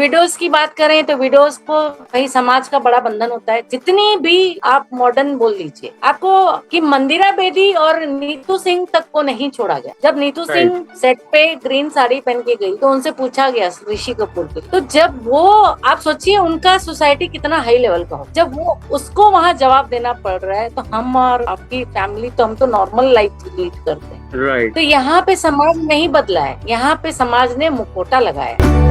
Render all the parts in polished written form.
Widows की बात करें तो विडोज को भाई समाज का बड़ा बंधन होता है। जितनी भी आप मॉडर्न बोल लीजिए आपको कि मंदिरा बेदी और नीतू सिंह तक को नहीं छोड़ा गया। जब नीतू सिंह सेट पे ग्रीन साड़ी पहन के गई तो उनसे पूछा गया ऋषि कपूर के, तो जब वो आप सोचिए उनका सोसाइटी कितना हाई लेवल का हो, जब वो उसको वहाँ जवाब देना पड़ रहा है तो हम और आपकी फैमिली तो हम तो नॉर्मल लाइफ लीड करते हैं। राइट। तो यहाँ पे समाज नहीं बदला है, यहाँ पे समाज ने मुखौटा लगाया है।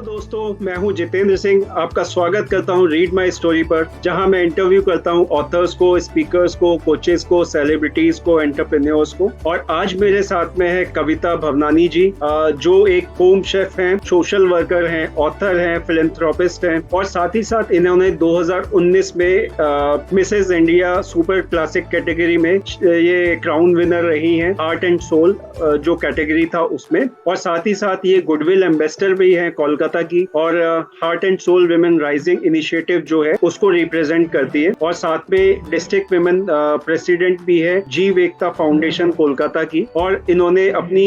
दोस्तों, मैं हूं जितेंद्र सिंह, आपका स्वागत करता हूं रीड माई स्टोरी पर, जहां मैं इंटरव्यू करता हूं ऑथर्स को, स्पीकर्स को, कोचेस को, सेलिब्रिटीज को, एंटरप्रेन्योर्स को। और आज मेरे साथ में है कविता भवनानी जी, जो एक होम शेफ हैं, सोशल वर्कर हैं, ऑथर हैं, फिलैंथ्रोपिस्ट हैं, और साथ ही साथ इन्होंने 2019 में Mrs India super classic category में ये क्राउन विनर रही हैं, हार्ट एंड सोल जो कैटेगरी था उसमें। और साथ ही साथ ये गुडविल एम्बेसडर भी हैं कोलकाता की, और heart and soul women rising initiative जो है उसको रिप्रेजेंट करती है। और साथ में डिस्ट्रिक्ट विमेन प्रेसिडेंट भी है जीव एकता फाउंडेशन कोलकाता की। और इन्होंने अपनी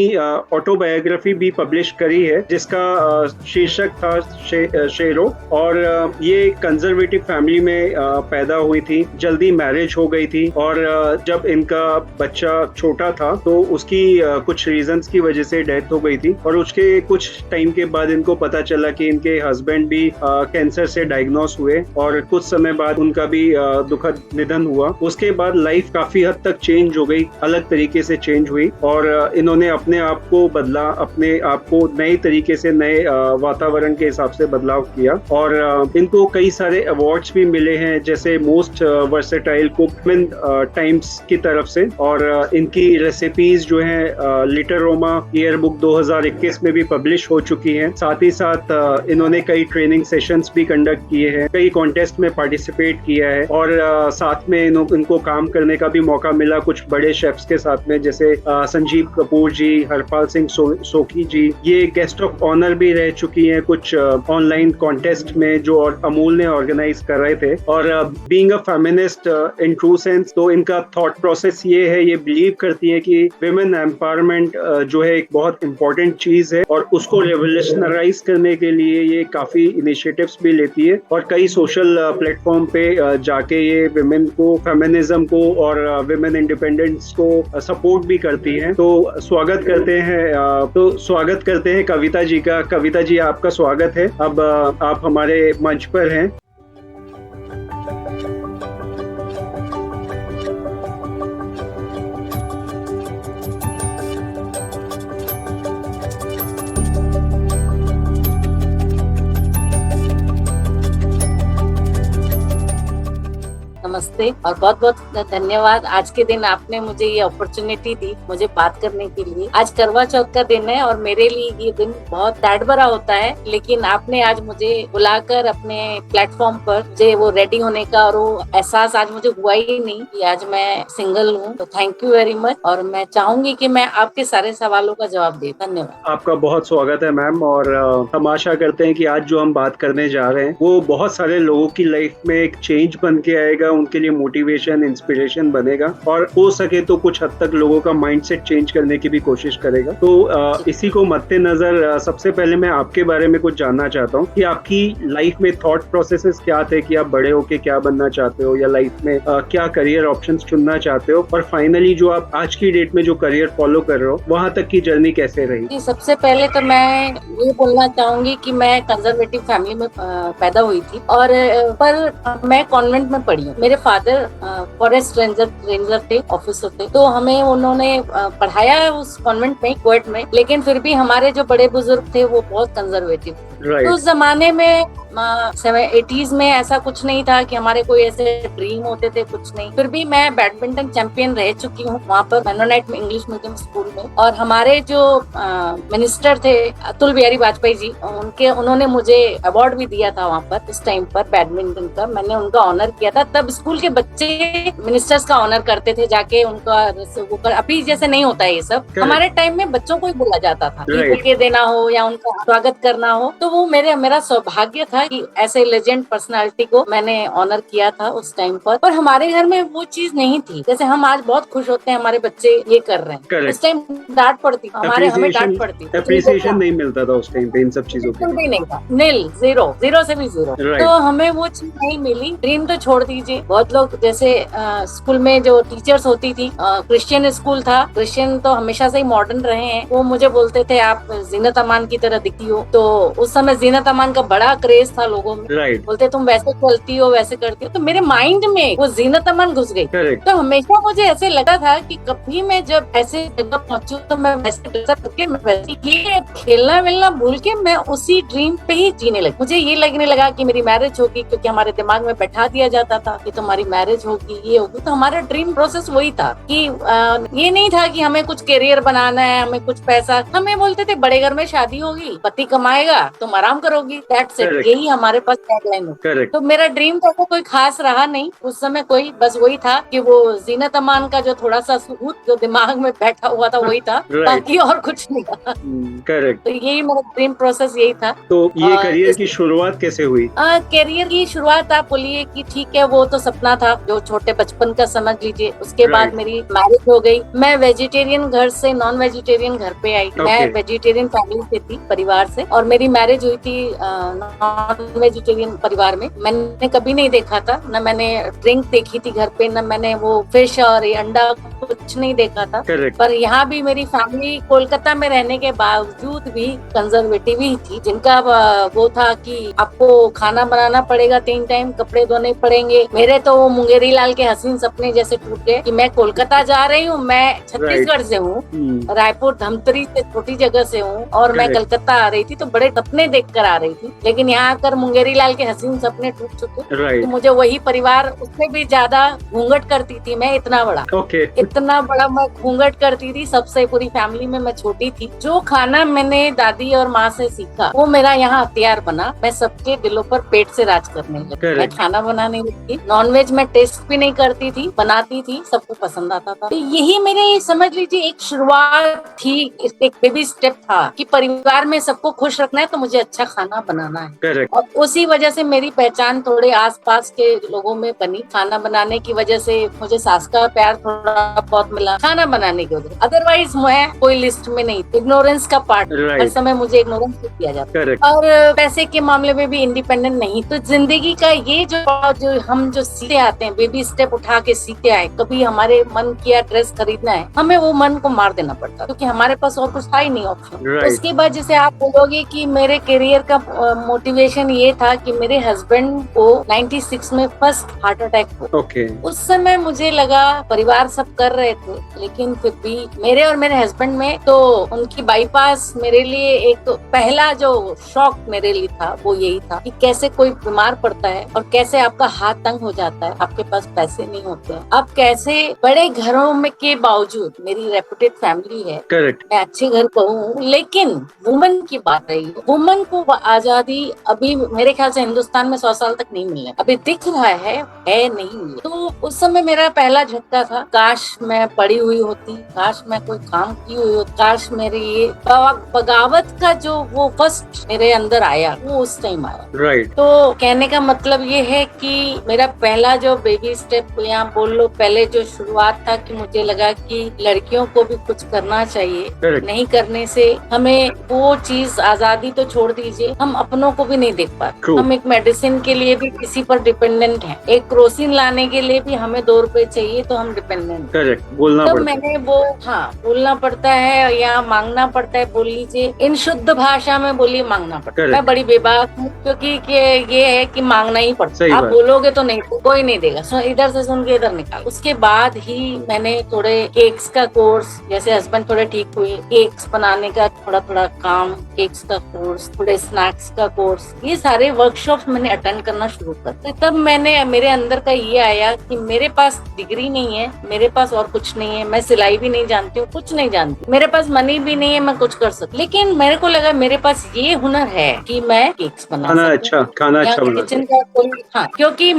ऑटोबायोग्राफी भी पब्लिश करी है जिसका शीर्षक था शेरो। और ये कंजर्वेटिव फैमिली में पैदा हुई थी, जल्दी मैरिज हो गई थी, और जब इनका बच्चा छोटा था तो उसकी कुछ रीजंस की वजह से डेथ हो गई थी। और उसके कुछ टाइम के बाद इनको पता चला कि इनके हस्बैंड भी कैंसर से डायग्नोस हुए, और कुछ समय बाद उनका भी दुखद निधन हुआ। उसके बाद लाइफ काफी हद तक चेंज हो गई, अलग तरीके से चेंज हुई, और इन्होंने अपने आप को बदला, अपने आप को नए तरीके से, नए वातावरण के हिसाब से बदलाव किया। और इनको कई सारे अवार्ड्स भी मिले हैं, जैसे most versatile cook women times की तरफ से। और इनकी रेसिपीज जो है लिटरोमा ईयर बुक 2021 में भी पब्लिश हो चुकी हैं। साथ ही साथ इन्होंने कई ट्रेनिंग सेशंस भी कंडक्ट किए हैं, कई कॉन्टेस्ट में पार्टिसिपेट किया है, और साथ में इनको काम करने का भी मौका मिला कुछ बड़े शेफ्स के साथ में, जैसे संजीव कपूर जी, हरपाल सिंह सोखी जी। ये गेस्ट ऑफ ऑनर भी रह चुकी हैं कुछ ऑनलाइन कॉन्टेस्ट में जो अमूल ने ऑर्गेनाइज कर रहे थे। और being a feminist in true sense, तो इनका थॉट प्रोसेस ये है, ये बिलीव करती है कि विमेन एम्पावरमेंट जो है एक बहुत इंपॉर्टेंट चीज है, और उसको रेवोल्यूशनराइज करने के लिए ये काफी इनिशिएटिव्स भी लेती है, और कई सोशल प्लेटफॉर्म पे जाके ये विमेन को, फेमिनिज्म को और विमेन इंडिपेंडेंस को सपोर्ट भी करती हैं। तो स्वागत करते हैं कविता जी का। कविता जी, आपका स्वागत है। अब आप हमारे मंच पर हैं। नमस्ते और बहुत बहुत धन्यवाद। आज के दिन आपने मुझे ये अपॉर्चुनिटी दी मुझे बात करने के लिए। आज करवा चौथ का दिन है और मेरे लिए ये दिन बहुत सैड भरा होता है, लेकिन आपने आज मुझे बुलाकर अपने प्लेटफॉर्म पर मुझे वो रेडी होने का और वो एहसास आज मुझे हुआ ही नहीं कि आज मैं सिंगल हूँ। तो थैंक यू वेरी मच, और मैं चाहूंगी कि मैं आपके सारे सवालों का जवाब दे। धन्यवाद। आपका बहुत स्वागत है मैम। और हम आशा करते हैं कि आज जो हम बात करने जा रहे हैं वो बहुत सारे लोगों की लाइफ में एक चेंज बन के आएगा, उनके लिए मोटिवेशन, इंस्पिरेशन बनेगा, और हो सके तो कुछ हद तक लोगों का माइंडसेट चेंज करने की भी कोशिश करेगा। तो इसी को मद्देनजर सबसे पहले मैं आपके बारे में कुछ जानना चाहता हूँ कि आपकी लाइफ में थॉट प्रोसेसेस क्या थे, कि आप बड़े होके क्या बनना चाहते हो, या लाइफ में क्या करियर ऑप्शंस चुनना चाहते हो, और फाइनली जो आप आज की डेट में जो करियर फॉलो कर रहे हो वहां तक की जर्नी कैसे रही? सबसे पहले तो मैं ये बोलना चाहूंगी कि मैं कंजर्वेटिव फैमिली में पैदा हुई थी, और पर मैं कॉन्वेंट में पढ़ी हूँ। मेरे फादर फॉरेस्ट रेंजर थे, ऑफिसर थे, तो हमें उन्होंने पढ़ाया उस कॉन्वेंट में, क्वेट में, लेकिन फिर भी हमारे जो बड़े बुजुर्ग थे वो बहुत कंजर्वेटिव थे। तो उस जमाने में 80s में ऐसा कुछ नहीं था कि हमारे कोई ऐसे ड्रीम होते थे, कुछ नहीं। फिर भी मैं बैडमिंटन चैंपियन रह चुकी हूँ वहाँ पर मेनोनाइट में, इंग्लिश मीडियम स्कूल में। और हमारे जो मिनिस्टर थे अतुल बिहारी वाजपेयी जी, उन्होंने मुझे अवार्ड भी दिया था वहाँ पर, इस टाइम पर बैडमिंटन का। मैंने उनका ऑनर किया था। तब स्कूल के बच्चे मिनिस्टर्स का ऑनर करते थे, जाके उनका वो अभी जैसे नहीं होता है ये सब। हमारे टाइम में बच्चों को ही बोला जाता था, बुके देना हो या उनका स्वागत करना हो। तो वो मेरा सौभाग्य था कि ऐसे लेजेंड पर्सनालिटी को मैंने ऑनर किया था उस टाइम पर। और हमारे घर में वो चीज नहीं थी, जैसे हम आज बहुत खुश होते हैं हमारे बच्चे ये कर रहे हैं। उस टाइम डांट पड़ती, हमें डांट पड़ती, अप्रिसिएशन नहीं मिलता था उस टाइम पे इन सब चीजों के भी नहीं था, नील, जीरो से भी जीरो। तो हमें वो चीज नहीं मिली। ड्रीम तो छोड़ दीजिए, बहुत लोग जैसे स्कूल में जो टीचर्स होती थी, क्रिश्चियन स्कूल था, क्रिश्चियन तो हमेशा से ही मॉडर्न रहे हैं, वो मुझे बोलते थे आप जीनत अमान की तरह दिखती हो। तो उस समय जीनत अमान का बड़ा क्रेज था लोगों में, बोलते तुम वैसे चलती हो वैसे करती हो। तो मेरे माइंड में वो जीनत अमान घुस गई। तो हमेशा मुझे ऐसे लगा था कि कभी मैं जब ऐसे जगह पहुंचू तो मैं वैसे करके मैं वैसे ये खेलना वेलना भूल के मैं उसी ड्रीम पे ही जीने लगी। मुझे ये लगने लगा कि मेरी मैरिज होगी, क्योंकि हमारे दिमाग में बैठा दिया जाता था कि तुम्हारी मैरिज होगी, ये होगी। तो हमारा ड्रीम प्रोसेस वही था कि ये नहीं था कि हमें कुछ करियर बनाना है, हमें कुछ पैसा। हमें बोलते थे बड़े घर में शादी होगी, पति कमाएगा, तुम आराम करोगी, दैट्स इट। यही हमारे पास टैगलाइन है। तो मेरा ड्रीम तो कोई खास रहा नहीं उस समय, कोई बस वही था कि वो जीनत अमान का जो थोड़ा सा सूट जो दिमाग में बैठा हुआ था वही था, बाकी और कुछ नहीं था। करेक्ट। तो यही मेरा ड्रीम प्रोसेस यही था। तो ये करियर की शुरुआत कैसे हुई? करियर की शुरुआत आप बोलिए कि ठीक है, वो तो सपना था जो छोटे बचपन का, समझ लीजिए। उसके बाद मेरी मैरिज हो गई। मैं वेजिटेरियन घर से नॉन वेजिटेरियन घर पे आई। मैं वेजिटेरियन फैमिली से थी, परिवार से, और मेरी मैरिज हुई थी नॉन वेजिटेरियन परिवार में। मैंने कभी नहीं देखा था, न मैंने ड्रिंक देखी थी घर पे, न मैंने वो फिश और अंडा कुछ नहीं देखा था। पर यहाँ भी मेरी फैमिली कोलकाता में रहने के बावजूद भी कंजर्वेटिव ही थी, जिनका वो था कि आपको खाना बनाना पड़ेगा 3 टाइम, कपड़े धोने पड़ेंगे। मेरे तो वो मुंगेरी लाल के हसीन सपने जैसे टूट गए कि मैं कोलकाता जा रही हूँ। मैं छत्तीसगढ़ से हूँ, रायपुर धमतरी से छोटी जगह से हूँ, और मैं कलकत्ता आ रही थी तो बड़े सपने देख कर आ रही थी। लेकिन यहाँ आकर मुंगेरी लाल के हसीन सपने टूट चुके। तो मुझे वही परिवार, उससे भी ज्यादा घूंघट करती थी मैं, इतना बड़ा इतना बड़ा मैं घूंघट करती थी सबसे। पूरी फैमिली में मैं छोटी थी। जो खाना मैंने दादी और माँ से सीखा वो मेरा यहाँ हथियार बना। मैं सबके दिलों पर पेट से राज करने लगी। मैं खाना बनाने लगी। नॉनवेज में टेस्ट भी नहीं करती थी, बनाती थी, सबको पसंद आता था। तो यही मेरे, समझ लीजिए, एक शुरुआत थी, एक बेबी स्टेप था कि परिवार में सबको खुश रखना है तो मुझे अच्छा खाना बनाना है। और उसी वजह से मेरी पहचान थोड़े आसपास के लोगों में बनी। खाना बनाने की वजह से मुझे सास का प्यार थोड़ा बहुत मिला, खाना बनाने की वजह। अदरवाइज मैं कोई लिस्ट में नहीं। इग्नोरेंस का पार्ट, हर समय मुझे इग्नोरेंस किया जाता है। और पैसे के मामले में भी इंडिपेंडेंट नहीं। तो जिंदगी का ये जो हम जो सीखते आते हैं, बेबी स्टेप उठा के सीखते आए। कभी हमारे मन किया ड्रेस खरीदना है, हमें वो मन को मार देना पड़ता, क्योंकि हमारे पास और कुछ था ही नहीं ऑप्शन। उसके बाद जैसे आप बोलोगे कि मेरे करियर का मोटिवेशन ये था कि मेरे हस्बैंड को 96 में फर्स्ट हार्ट अटैक हुआ। उस समय मुझे लगा, परिवार सब कर रहे थे, लेकिन फिर भी मेरे और मेरे हस्बैंड में तो उनकी बाईपास मेरे लिए एक पहला जो शॉक मेरे लिए था वो यही था कि कैसे कोई बीमार पड़ता है और कैसे आपका हाथ तंग हो जाता है, आपके पास पैसे नहीं होते हैं। अब कैसे बड़े घरों में के बावजूद, मेरी रेपुटेड फैमिली है, मैं अच्छे घर को हूँ, लेकिन वुमन की बात रही, वुमन को आजादी अभी मेरे ख्याल से हिंदुस्तान में 100 साल तक नहीं मिलने। अभी दिख रहा है नहीं मिले। तो उस समय मेरा पहला झटका था, काश मैं पढ़ी हुई होती, काश मैं कोई काम की हुई होती, काश मेरी ये बगावत का जो वो फर्स्ट मेरे अंदर आया वो उस टाइम आया। तो कहने का मतलब ये है कि मेरा पहला जो बेबी स्टेप, यहाँ बोल लो, पहले जो शुरुआत था कि मुझे लगा कि लड़कियों को भी कुछ करना चाहिए। नहीं करने से हमें वो चीज, आजादी तो छोड़ दीजिए, हम अपनों को भी नहीं देख पाते। हम एक मेडिसिन के लिए भी किसी पर डिपेंडेंट हैं, एक क्रोसिन लाने के लिए भी हमें 2 रुपए चाहिए तो हम डिपेंडेंट। बोलना तो मैंने वो, बोलना पड़ता है या मांगना पड़ता है, बोल लीजिए, इन शुद्ध भाषा में बोलिए, मांगना पड़ता है। मैं बड़ी बेबाक हूँ, क्योंकि ये है कि मांगना ही पड़ता है। आप बोलोगे तो नहीं, कोई नहीं देगा, इधर से सुन के इधर निकाल। उसके बाद ही मैंने थोड़े केक्स का कोर्स, जैसे हस्बैंड थोड़े ठीक हुए, केक्स बनाने का थोड़ा थोड़ा काम, केक्स का कोर्स, थोड़े स्नैक्स का कोर्स, ये सारे वर्कशॉप मैंने अटेंड करना शुरू कर। तब मेरे अंदर का ये आया कि मेरे पास डिग्री नहीं है, मेरे पास और कुछ नहीं है, मैं सिलाई भी नहीं जानती हूँ, कुछ नहीं जानती, मेरे पास मनी भी नहीं है मैं कुछ कर सकती। लेकिन मेरे को लगा मेरे पास ये हुनर है कि मैं केक्स बना सकती हूँ, किचन का कोई। क्योंकि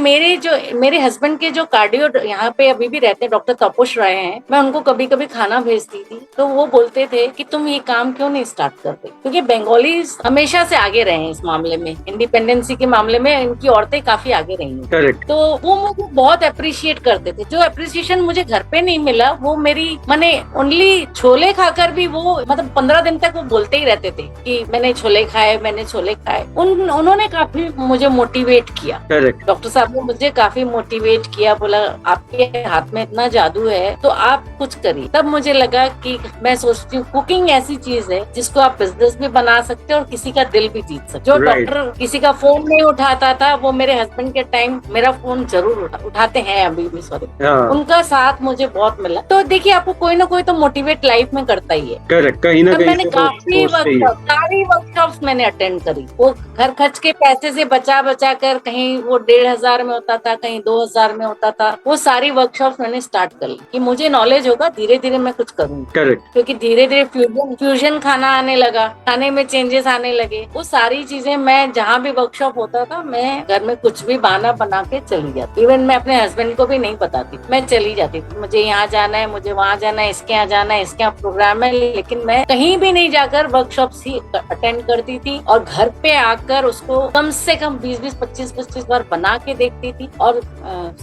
मेरे हस्बैंड के जो कार्डियो यहाँ पे अभी भी रहते हैं, डॉक्टर तपोश राय हैं, मैं उनको कभी कभी खाना भेजती थी, तो वो बोलते थे कि तुम ये काम क्यों नहीं स्टार्ट करते, क्योंकि बंगाली हमेशा से आगे रहे हैं इस मामले में, इंडिपेंडेंसी के मामले में इनकी औरतें काफी आगे रही हैं। करेक्ट। तो वो मुझे बहुत अप्रिशिएट करते थे। जो अप्रिसिएशन मुझे घर पे नहीं मिला, वो मेरी मैंने ओनली छोले खाकर भी वो मतलब 15 दिन तक वो बोलते ही रहते थे कि मैंने छोले खाए, मैंने छोले खाए। उन्होंने काफी मुझे मोटिवेट किया। करेक्ट। डॉक्टर साहब ने मुझे काफी मोटिवेट किया, बोला आपके हाथ में इतना जादू है तो आप कुछ करिए। तब मुझे लगा कि मैं सोचती हूँ कुकिंग ऐसी चीज है जिसको आप बिजनेस भी बना सकते हो और किसी का दिल भी जीत सकते हो। जो डॉक्टर किसी का फोन नहीं उठाता था, वो मेरे हस्बैंड के टाइम मेरा फोन जरूर उठाते हैं अभी भी, सॉरी। उनका साथ मुझे बहुत मिला। तो देखिए, आपको कोई ना कोई तो मोटिवेट लाइफ में करता ही है। करेक्ट। कहीं ना कहीं मैंने काफी सारी वर्कशॉप्स मैंने अटेंड करी। वो घर खर्च के पैसे से बचा बचा कर, कहीं वो 1500 में होता था, कहीं 2000 में होता था, वो सारी वर्कशॉप्स मैंने स्टार्ट कर ली कि मुझे नॉलेज होगा, धीरे धीरे मैं कुछ करूंगी। करेक्ट। क्योंकि धीरे धीरे फ्यूजन खाना आने लगा, खाने में चेंजेस आने लगे। वो सारी चीजें मैं जहाँ भी वर्कशॉप होता था, मैं घर में कुछ भी बहाना बना के चली जाती। इवन मैं अपने हस्बैंड को भी नहीं बताती, मैं चली जाती थी। मुझे यहाँ जाना है, मुझे वहाँ जाना है, इसके यहाँ जाना है, इसके यहाँ प्रोग्राम है, लेकिन मैं कहीं भी नहीं जाकर वर्कशॉप्स ही अटेंड करती थी। और घर पे आकर उसको कम से कम 20-20, 25-25 बार बना के देखती थी। और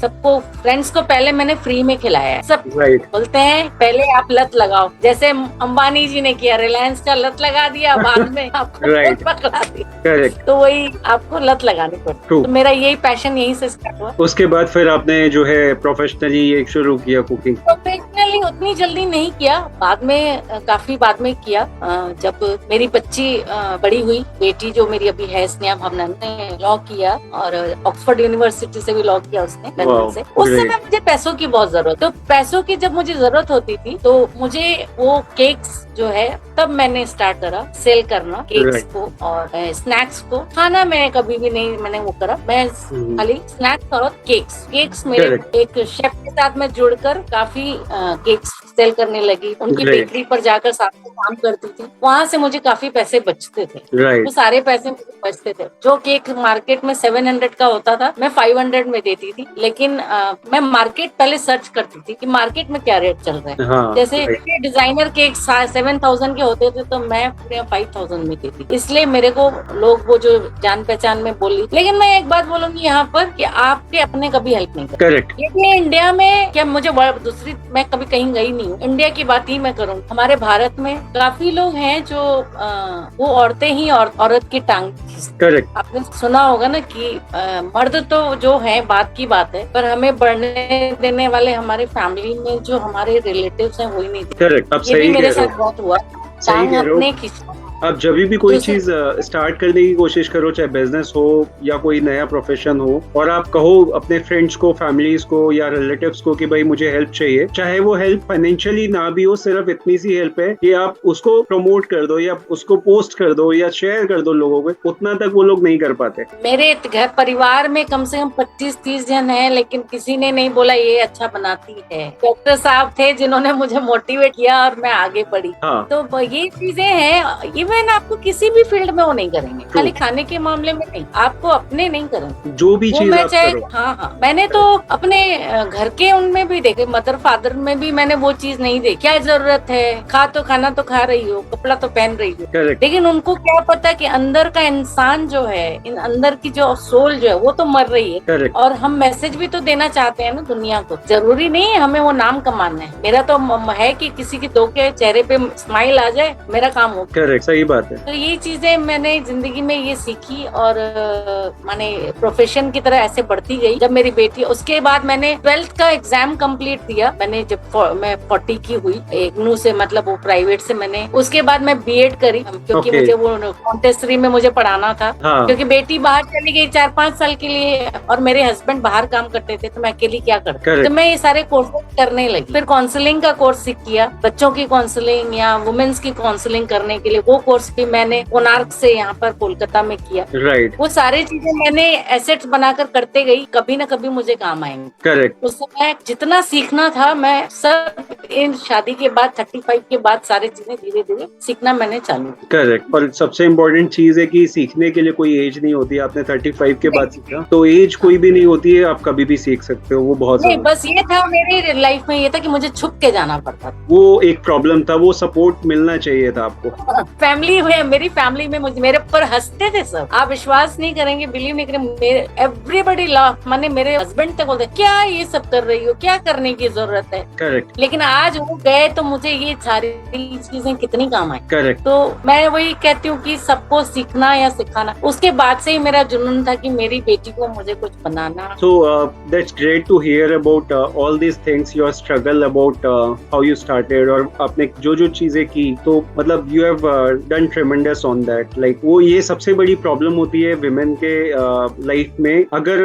सबको, फ्रेंड्स को पहले मैंने फ्री में खिलाया है। सब बोलते हैं पहले आप लत लगाओ, जैसे अंबानी जी ने किया, रिलायंस का लत लगा दिया, बाद में आपको पकड़ा दिया। तो वही आपको लत लगानी पड़ती। तो मेरा यही पैशन यहीं से स्टार्ट हुआ। उसके बाद फिर आपने जो है प्रोफेशनली ये शुरू किया कुकिंग? प्रोफेशनली उतनी जल्दी नहीं किया, बाद में काफी बाद में किया। जब मेरी बच्ची बड़ी हुई, बेटी जो मेरी अभी है स्नेहा भावना, ने लॉ किया और ऑक्सफोर्ड यूनिवर्सिटी से भी लॉ किया उसने, लंदन से। उस समय मुझे पैसों की बहुत जरूरत, तो पैसों की जब मुझे जरूरत होती थी तो मुझे वो केक्स जो है, तब मैंने स्टार्ट करा सेल करना केक्स को और स्नैक्स को। खाना मैं कभी भी नहीं मैंने वो करा, मैं खाली स्नैक्स और केक्स मेरे एक शेफ के साथ मैं जुड़कर काफी केक्स सेल करने लगी। उनकी बेकरी पर जाकर साथ में काम करती थी, वहाँ से मुझे काफी पैसे बचते थे। वो सारे पैसे मुझे बचते थे। जो केक मार्केट में 700 का होता था, मैं 500 में देती थी। लेकिन मैं मार्केट पहले सर्च करती थी कि मार्केट में क्या रेट चल रहा है। जैसे डिजाइनर केक 7000 के होते थे, तो मैं पूरे 5000 में देती। इसलिए मेरे को लोग वो जो जान पहचान में बोली। लेकिन मैं एक बात बोलूंगी यहाँ पर कि आपके अपने कभी हेल्प नहीं करते। करेक्ट। ये इंडिया में क्या, मुझे दूसरी मैं कभी कहीं गई नहीं हूँ, इंडिया की बात ही मैं करूँ। हमारे भारत में काफी लोग हैं जो वो औरतें ही औरत की टांग। करेक्ट। आपने सुना होगा ना कि मर्द तो जो है बात की बात है, पर हमें बढ़ने देने वाले हमारे फैमिली में जो हमारे रिलेटिव्स हैं वो ही नहीं। करेक्ट। ये भी मेरे साथ बहुत हुआ, टांग अपने खींच। आप जब भी कोई चीज स्टार्ट करने की कोशिश करो, चाहे बिजनेस हो या कोई नया प्रोफेशन हो, और आप कहो अपने फ्रेंड्स को, फैमिलीज को या रिलेटिव्स को कि भाई मुझे हेल्प चाहिए, चाहे वो हेल्प फाइनेंशियली ना भी हो, सिर्फ इतनी सी हेल्प है कि आप उसको प्रमोट कर दो या उसको पोस्ट कर दो या शेयर कर दो लोगों को, उतना तक वो लोग नहीं कर पाते। मेरे घर परिवार में कम से कम 25-30 जन है, लेकिन किसी ने नहीं बोला ये अच्छा बनाती है। डॉक्टर साहब थे जिन्होंने मुझे मोटिवेट किया और मैं आगे बढ़ी। तो ये चीजें हैं, इवन आपको किसी भी फील्ड में वो नहीं करेंगे, खाली खाने के मामले में नहीं, आपको अपने नहीं करेंगे जो भी चीज आप करो। हाँ, मैंने तो अपने घर के उनमें भी देखे, मदर फादर में भी मैंने वो चीज नहीं देखी। क्या जरूरत है, खाना तो खा रही हो, कपड़ा तो पहन रही हो, लेकिन उनको क्या पता कि अंदर का इंसान जो है, अंदर की जो सोल जो है वो तो मर रही है। और हम मैसेज भी तो देना चाहते हैं ना दुनिया को, जरूरी नहीं है हमें वो नाम कमाना है। मेरा तो है कि किसी के दो के चेहरे पे स्माइल आ जाए, मेरा काम हो। करेक्ट, सही बात है। तो ये चीजें मैंने जिंदगी में ये सीखी और मैंने प्रोफेशन की तरह ऐसे बढ़ती गई। जब मेरी बेटी, उसके बाद मैंने 12th का एग्जाम कंप्लीट दिया। मैंने जब मैं 40 की हुई, इग्नू से, मतलब वो प्राइवेट से, मैंने उसके बाद मैं बीएड करी, क्योंकि मुझे वो मॉन्टेसरी में मुझे पढ़ाना था। क्योंकि बेटी बाहर चली गई 4-5 साल के लिए और मेरे हस्बैंड बाहर काम करते थे, तो मैं अकेली क्या करती। तो मैं ये सारे कोर्स करने लगी। फिर काउंसलिंग का कोर्स सीख किया, बच्चों की काउंसलिंग या वुमेन्स की काउंसलिंग करने के लिए वो कोर्स भी मैंने कोणार्क से यहाँ पर कोलकाता में किया। राइट, वो सारी चीजें मैंने एसेट्स बनाकर करते गई, कभी ना कभी मुझे काम आएंगे। करेक्ट। उस समय जितना सीखना था मैं सब इन शादी के बाद 35 के बाद सारी चीजें धीरे धीरे सीखना मैंने चालू किया। करेक्ट। और सबसे इम्पोर्टेंट चीज है कि सीखने के लिए कोई एज नहीं होती। आपने 35 के बाद सीखा, तो एज कोई भी नहीं होती है, आप कभी भी सीख सकते हो। वो बहुत नहीं, बस ये था मेरी लाइफ में, ये था कि मुझे छुप के जाना पड़ता था। वो एक प्रॉब्लम था, वो सपोर्ट मिलना चाहिए था आपको। फैमिली में, मेरी फैमिली में मेरे ऊपर हंसते थे सब। आप विश्वास नहीं करेंगे, बिलीव नहीं करेंगे, एवरीबडी लव, माने मेरे हस्बैंड तक बोलते क्या ये सब कर रही हो, क्या करने की जरूरत है। करेक्ट। लेकिन आज वो गए तो मुझे ये सारी चीजें कितनी काम आई। करेक्ट। तो मैं वही कहती हूँ कि सबको सीखना या सिखाना, उसके बाद से ही मेरा जुनून था कि मेरी बेटी को मुझे कुछ बनाना। So that's great to hear about all these things, your struggle, about how you started, और आपने जो जो चीजें की, तो मतलब you have done tremendous on that. Like वो ये सबसे बड़ी प्रॉब्लम होती है विमेन के लाइफ में। अगर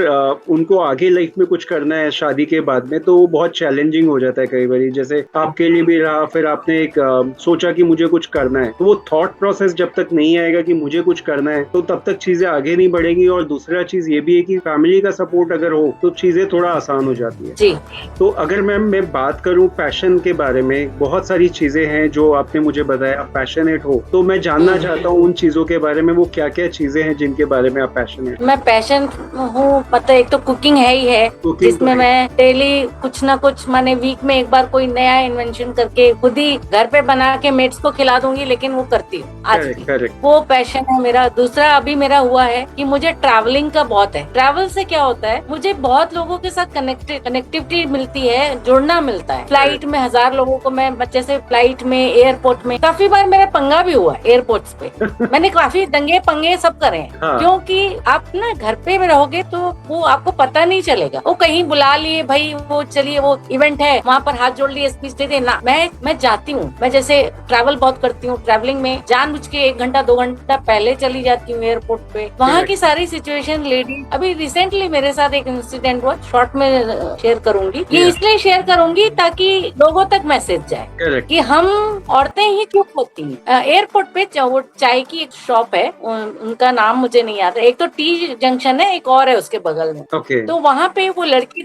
उनको आगे लाइफ में कुछ करना है शादी के बाद में, तो वो बहुत चैलेंजिंग हो जाता है कई बार। जैसे आपके लिए भी रहा, फिर आपने एक सोचा कि मुझे कुछ करना है, तो वो थॉट प्रोसेस जब तक नहीं आएगा कि मुझे कुछ करना है, तो तब तक चीजें आगे नहीं बढ़ेंगी। और दूसरा चीज ये भी है कि फैमिली का सपोर्ट अगर हो तो चीजें थोड़ा आसान हो जाती है। जी। तो अगर मैं बात करूं पैशन के बारे में, बहुत सारी चीजें हैं जो आपने मुझे बताया, आप पैशनेट हो, तो मैं जानना चाहता हूं उन चीजों के बारे में। वो क्या क्या चीजें हैं जिनके बारे में आप पैशनेट? मैं पैशन हूँ, पता है, एक तो कुकिंग है ही है, जिसमें मैं डेली कुछ ना कुछ, माने वीक में एक बार कोई नया इन्वेंशन करके खुद ही घर पे बना के मेट्स को खिला दूंगी, लेकिन वो करती हूँ आज भी। वो पैशन है मेरा। दूसरा अभी मेरा हुआ है कि मुझे ट्रैवलिंग का बहुत है। ट्रैवल से क्या होता है, मुझे बहुत लोगों के साथ कनेक्टिविटी मिलती है, जुड़ना मिलता है। फ्लाइट में 1000 लोगों को मैं, जैसे फ्लाइट में, एयरपोर्ट में, काफी बार मेरा पंगा भी हुआ एयरपोर्ट्स पे। मैंने काफी दंगे पंगे सब करे हैं। हाँ। क्योंकि आप ना घर पे रहोगे तो वो आपको पता नहीं चलेगा। वो कहीं बुला लिए, भाई वो चलिए वो इवेंट है, वहाँ पर हाथ जोड़ लिए, स्पीच दे देना। मैं जाती हूँ, मैं जैसे ट्रैवल बहुत करती हूँ, ट्रैवलिंग में जानबूझ के 1 घंटा 2 घंटा पहले चली जाती हूँ एयरपोर्ट पे। वहाँ की सारी सिचुएशन, लेडी, अभी रिसेंटली मेरे साथ एक इंसिडेंट हुआ, शॉर्ट में शेयर करूंगी। ये इसलिए शेयर करूंगी ताकि लोगों तक मैसेज जाए कि हम औरतें ही क्यों होती हैं। एयरपोर्ट पे वो चाय की एक शॉप है, उनका नाम मुझे नहीं याद है, एक तो टी जंक्शन है, एक और है उसके बगल में। तो वहाँ पे वो लड़की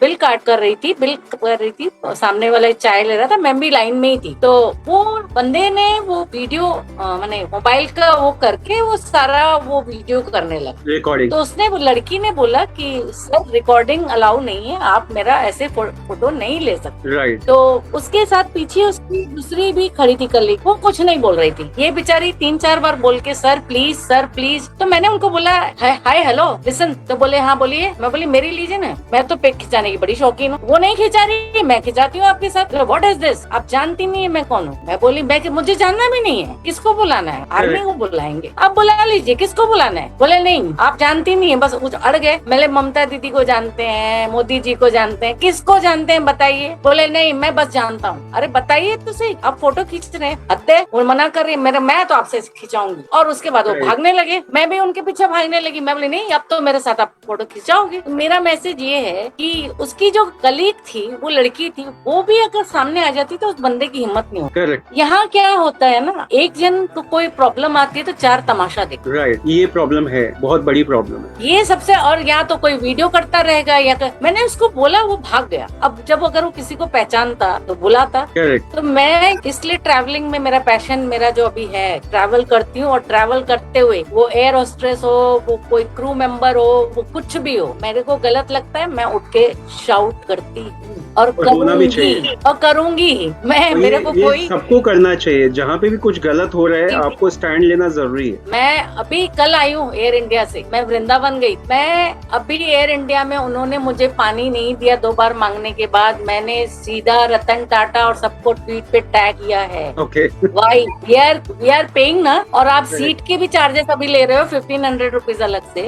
बिल कर रही थी, सामने वाला चाय ले रहा था, मैं भी लाइन में ही थी। तो वो बंदे ने वो वीडियो माने मोबाइल का वो करके वो सारा वो वीडियो करने लगा, रिकॉर्डिंग। तो उसने, वो लड़की ने बोला कि सर रिकॉर्डिंग अलाउ नहीं है, आप मेरा ऐसे फोटो नहीं ले सकते। राइट। तो उसके साथ पीछे उसकी दूसरी भी खड़ी थी कलीग, वो कुछ नहीं बोल रही थी। ये बेचारी 3-4 बार बोल के सर प्लीज। तो मैंने उनको बोला हाय हेलो लिसन, तो बोले हाँ बोलिए। मैं बोली मेरी लीजिए ना, मैं तो पिक खिंचाने की बड़ी शौकीन हूँ। वो नहीं खिंचा रही, मैं खिंचाती हूँ आपके साथ। व्हाट इज दिस, आप जानती नहीं है मैं कौन हूँ? मैं बोली मुझे जानना भी नहीं है, किसको बुलाना है? आर्मी को बुलाएंगे, आप बुला लीजिए, किसको बुलाना है? बोले नहीं आप जानती नहीं है, बस कुछ अड़ गए। मैंने ममता दीदी को जानते हैं, मोदी जी को जानते हैं, किसको जानते हैं बताइए? बोले नहीं मैं बस जानता हूँ। अरे बताइए तो सही, आप फोटो खींच रहे हैं, वो मना कर रही है, मैं तो आपसे खिंचाऊंगी। और उसके बाद वो भागने लगे, मैं भी उनके पीछे भागने लगी। मैं बोली नहीं अब तो मेरे साथ आप फोटो खिंचाओगे। तो मेरा मैसेज ये है कि उसकी जो कलीग थी, वो लड़की थी, वो भी अगर सामने आ जाती तो उस बंदे की हिम्मत नहीं होती। यहाँ क्या होता है ना, एक जन को कोई प्रॉब्लम आती है तो 4 तमाशा देखते। राइट, ये प्रॉब्लम है, बहुत बड़ी प्रॉब्लम है ये सबसे। और या तो कोई वीडियो करता रहेगा या मैंने उसको बोला, वो भाग गया। अब जब अगर वो किसी को पहचानता तो बुलाता। तो मैं इसलिए ट्रैवलिंग में मेरा पैशन, मेरा जो अभी है, ट्रैवल करती हूँ। और ट्रैवल करते हुए वो एयर होस्टेस हो, वो कोई क्रू मेंबर हो, वो कुछ भी हो, मेरे को गलत लगता है मैं उठ के शाउट करती हूँ और करूंगी मैं। मेरे को कोई, सबको करना चाहिए, जहाँ पे भी कुछ गलत हो रहा है आपको स्टैंड लेना जरूरी है। मैं अभी कल आई हूँ एयर इंडिया से, मैं वृंदावन गई। मैं अभी एयर इंडिया में उन्होंने मुझे पानी नहीं दिया 2 बार मांगने के बाद, मैंने सीधा रतन टाटा और सबको ट्वीट पे टैग किया है। वाई वी आर पेइंग ना, और आप सीट के भी चार्जेस अभी ले रहे हो 1500 रुपीज अलग से।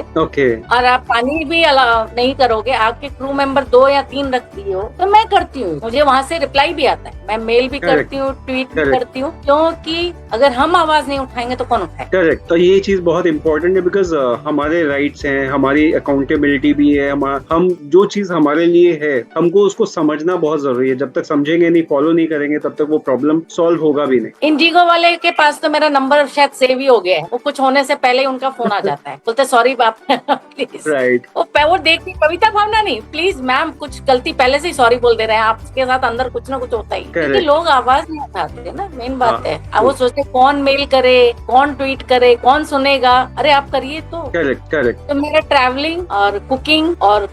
और आप पानी भी नहीं करोगे, आपके क्रू मेंबर 2 या 3 रखती हो। तो मैं करती हूँ, मुझे वहाँ से रिप्लाई भी आता है, मैं मेल भी करती हूँ, ट्वीट भी करती हूँ, क्योंकि अगर हम आवाज नहीं उठाएंगे तो कौन उठाए? करेक्ट। तो ये चीज बहुत इंपॉर्टेंट है, बिकॉज हमारे राइट्स हैं, हमारी अकाउंटेबिलिटी भी है, हम जो चीज हमारे लिए है हमको उसको समझना बहुत जरूरी है। जब तक समझेंगे नहीं, फॉलो नहीं करेंगे, तब तक वो प्रॉब्लम सॉल्व होगा भी नहीं। इंडिगो वाले के पास तो मेरा नंबर शायद सेव ही हो गया है, वो कुछ होने से पहले ही उनका फोन आ जाता है, बोलते सॉरी बाप प्लीज। राइट। वो देखती कविता भावना नहीं, प्लीज मैम कुछ गलती पहले से ही सॉरी बोल दे रहे हैं, आपके साथ अंदर कुछ ना कुछ होता ही, क्योंकि लोग आवाज नहीं उठाते ना, मेन बात है। अब वो सोचते कौन मेल करे, कौन ट्वीट करे, कौन सुनेगा, अरे आप करिए तो। Correct correct. तो मेरा ट्रैवलिंग और कुकिंग और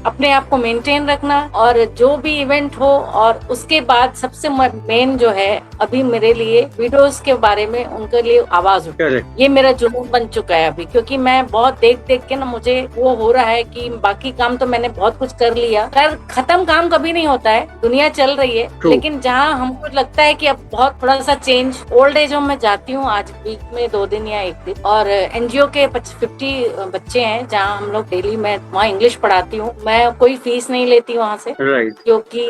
अपने आप को मेंटेन रखना और जो भी इवेंट हो, और उसके बाद सबसे मेन जो है अभी मेरे लिए विडोज के बारे में उनके लिए आवाज उठा, ये मेरा जुनून बन चुका है अभी, क्योंकि मैं बहुत देख देख के ना मुझे वो हो रहा है कि बाकी काम तो मैंने बहुत कुछ कर लिया, खैर खत्म काम कभी नहीं होता है, दुनिया चल रही है, लेकिन जहाँ हमको लगता है कि अब बहुत थोड़ा सा चेंज, ओल्ड एज होम में जाती हूँ आज वीक में 2 दिन या 1 दिन, और एनजीओ के 50 बच्चे हैं जहाँ हम लोग डेली, मैं वहाँ इंग्लिश पढ़ाती हूँ, मैं कोई फीस नहीं लेती वहाँ से, क्योंकि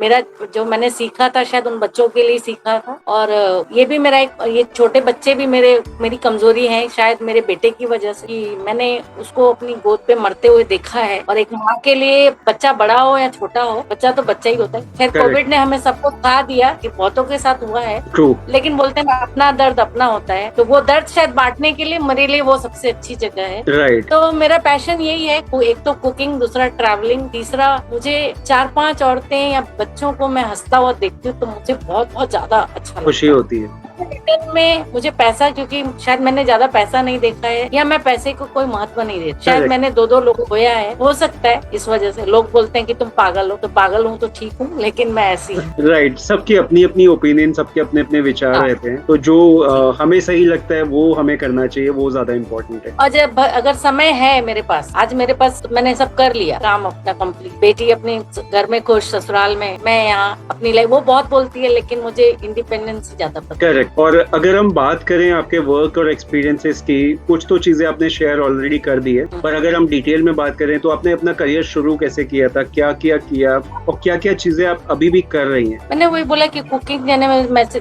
मेरा जो मैंने सीखा था शायद उन बच्चों के लिए सीखा था, और ये भी मेरा ये छोटे बच्चे भी मेरी कमजोरी है, शायद मेरे बेटे की वजह से, कि मैंने उसको अपनी गोद पे मरते हुए देखा है, और एक माँ के लिए बच्चा बड़ा हो या छोटा हो, बच्चा तो बच्चा ही होता है। खैर कोविड ने हमें सबको सिखा दिया कि बहुतों के साथ हुआ है, लेकिन बोलते हैं अपना दर्द अपना होता है, तो वो दर्द शायद बांटने के लिए मेरे लिए वो सबसे अच्छी जगह है। तो मेरा पैशन यही है, एक तो कुकिंग, दूसरा ट्रैवलिंग, तीसरा मुझे 4-5 औरतें या बच्चों को मैं हंसता हुआ देखती हूँ तो मुझे बहुत बहुत ज्यादा अच्छा खुशी होती है। रिटर्न में मुझे पैसा, क्योंकि शायद मैंने ज्यादा पैसा नहीं देखा है, या मैं पैसे को कोई महत्व नहीं देती, शायद मैंने 2 लोगों को खोया है, हो सकता है इस वजह से लोग बोलते हैं कि तुम पागल हो, तो पागल हूँ तो ठीक हूँ, लेकिन मैं ऐसी हूँ। राइट, सबकी अपनी अपनी ओपिनियन, सबके अपने अपने विचार रहते हैं, तो जो हमें सही लगता है वो हमें करना चाहिए, वो ज्यादा इम्पोर्टेंट है। और जब अगर समय है मेरे पास, आज मेरे पास, मैंने सब कर लिया काम अपना कंप्लीट, बेटी अपने घर में खुश, ससुराल में, मैं यहाँ अपनी लाइफ, वो बहुत बोलती है लेकिन मुझे इंडिपेंडेंस ज्यादा पसंद है। और अगर हम बात करें आपके वर्क और एक्सपीरियंसेस की, कुछ तो चीजें आपने शेयर ऑलरेडी कर दी है, पर अगर हम डिटेल में बात करें तो आपने अपना करियर शुरू कैसे किया था, क्या किया और क्या क्या चीजें आप अभी भी कर रही हैं? मैंने वही बोला कि कुकिंग